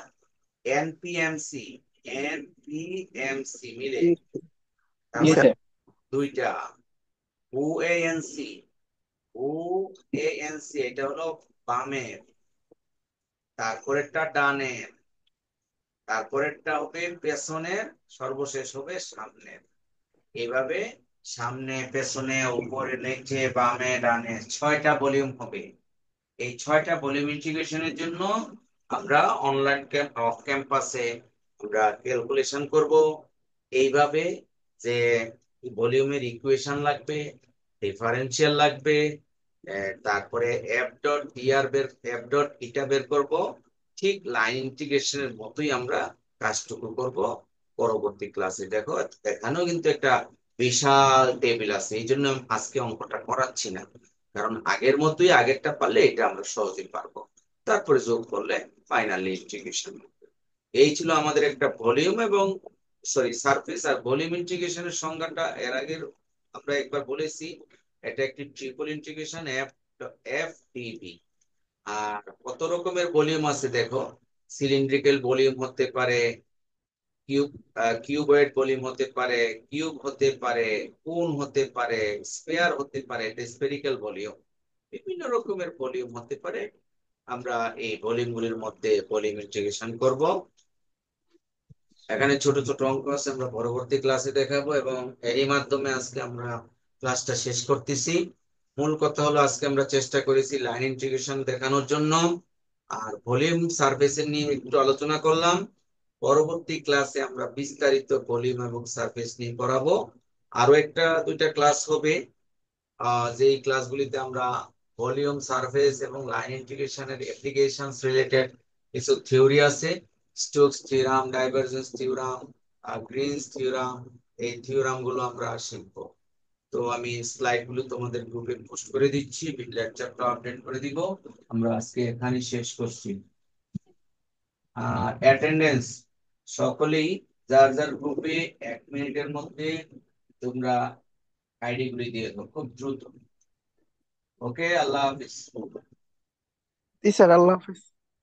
এনপিএমসি, এনপিএমসি মিলে। তার জি মানে স্যার। নিচে। দুইটা। ওএএনসি, ওএএনসি এটা হলো বামের, তারপরেরটা ডানের, তারপরেরটা হবে পেছনের, সর্বশেষ হবে সামনের। এইভাবে সামনে, পেছনে, উপরে, নিচে, বামে, ডানে 6টা ভলিউম হবে। এই 6টা ভলিউম ইন্টিগ্রেশনের জন্য আমরা অনলাইন অফ ক্যাম্পাসে আমরা ক্যালকুলেশন করব এইভাবে, যে ভলিউমের ইকুয়েশন লাগবে, ডিফারেনশিয়াল লাগবে, তারপরে এফ ডট ডিআর বের, এফ ডট ইটা বের করব। ঠিক লাইন ইন্টিগ্রেশনের মতোই আমরা কাজটুকু করব পরবর্তী ক্লাসে। দেখো এখানেও কিন্তু একটা বিশাল টেবিল আছে, এই জন্য আজকে অঙ্কটা করাচ্ছি না, কারণ আগের মতোই, আগেরটা পারলে এটা আমরা সহজেই পারবো। তারপরে যোগ করলে ফাইনালি ইন্টিগ্রেশন। এই ছিল আমাদের একটা ভলিউম এবং সারফেস আর ভলিউম ইন্টিগ্রেশনের সংজ্ঞাটা এর আগে আমরা একবার বলেছি। এটা একটি triple integration, F F db. আর কত রকমের ভলিউম আছে দেখো, সিলিন্ড্রিক্যাল ভলিউম হতে পারে, কিউব কিউবয়েড ভলিউম হতে পারে, কিউব হতে পারে, কোন হতে পারে, স্ফেয়ার হতে পারে, এটা স্ফেরিক্যাল ভলিউম। বিভিন্ন রকমের ভলিউম হতে পারে। আমরা এই ভলিউম গুলির মধ্যে ভলিউম ইন্টিগ্রেশন করব। এখানে ছোট ছোট অঙ্ক আছে, আমরা পরবর্তী ক্লাসে দেখাবো, এবং এরই মাধ্যমে আজকে আমরা ক্লাসটা শেষ করতেছি। মূল কথা হলো আজকে আমরা চেষ্টা করেছি লাইন ইন্টিগ্রেশন দেখানোর জন্য, আর ভলিউম সারফেসের নিয়ে একটু আলোচনা করলাম। পরবর্তী ক্লাসে আমরা বিস্তারিত ভলিউম এবং সারফেস নিয়ে পড়াবো। আরো একটা দুইটা ক্লাস হবে, যেই ক্লাসগুলিতে আমরা ভলিউম, সারফেস এবং লাইন ইন্টিগ্রেশনের অ্যাপ্লিকেশনস রিলেটেড কিছু থিওরি আছে, Stokes theorem, divergence theorem, Greens theorem, এই থিওরাম গুলো আমরা শিখবো। তো আমি স্লাইড গুলো তোমাদের গ্রুপে পোস্ট করে দিচ্ছি, লেকচারটা আপডেট করে দিব। আমরা আজকে এখানে শেষ করছি। আর অ্যাটেন্ডেন্স সকলেই যার যার গ্রুপে 1 মিনিটের মধ্যে তোমরা আইডি গুলি দিয়ে দাও খুব দ্রুত। ওকে, আল্লাহ হাফিজ। জি স্যার, আল্লাহ হাফেজ।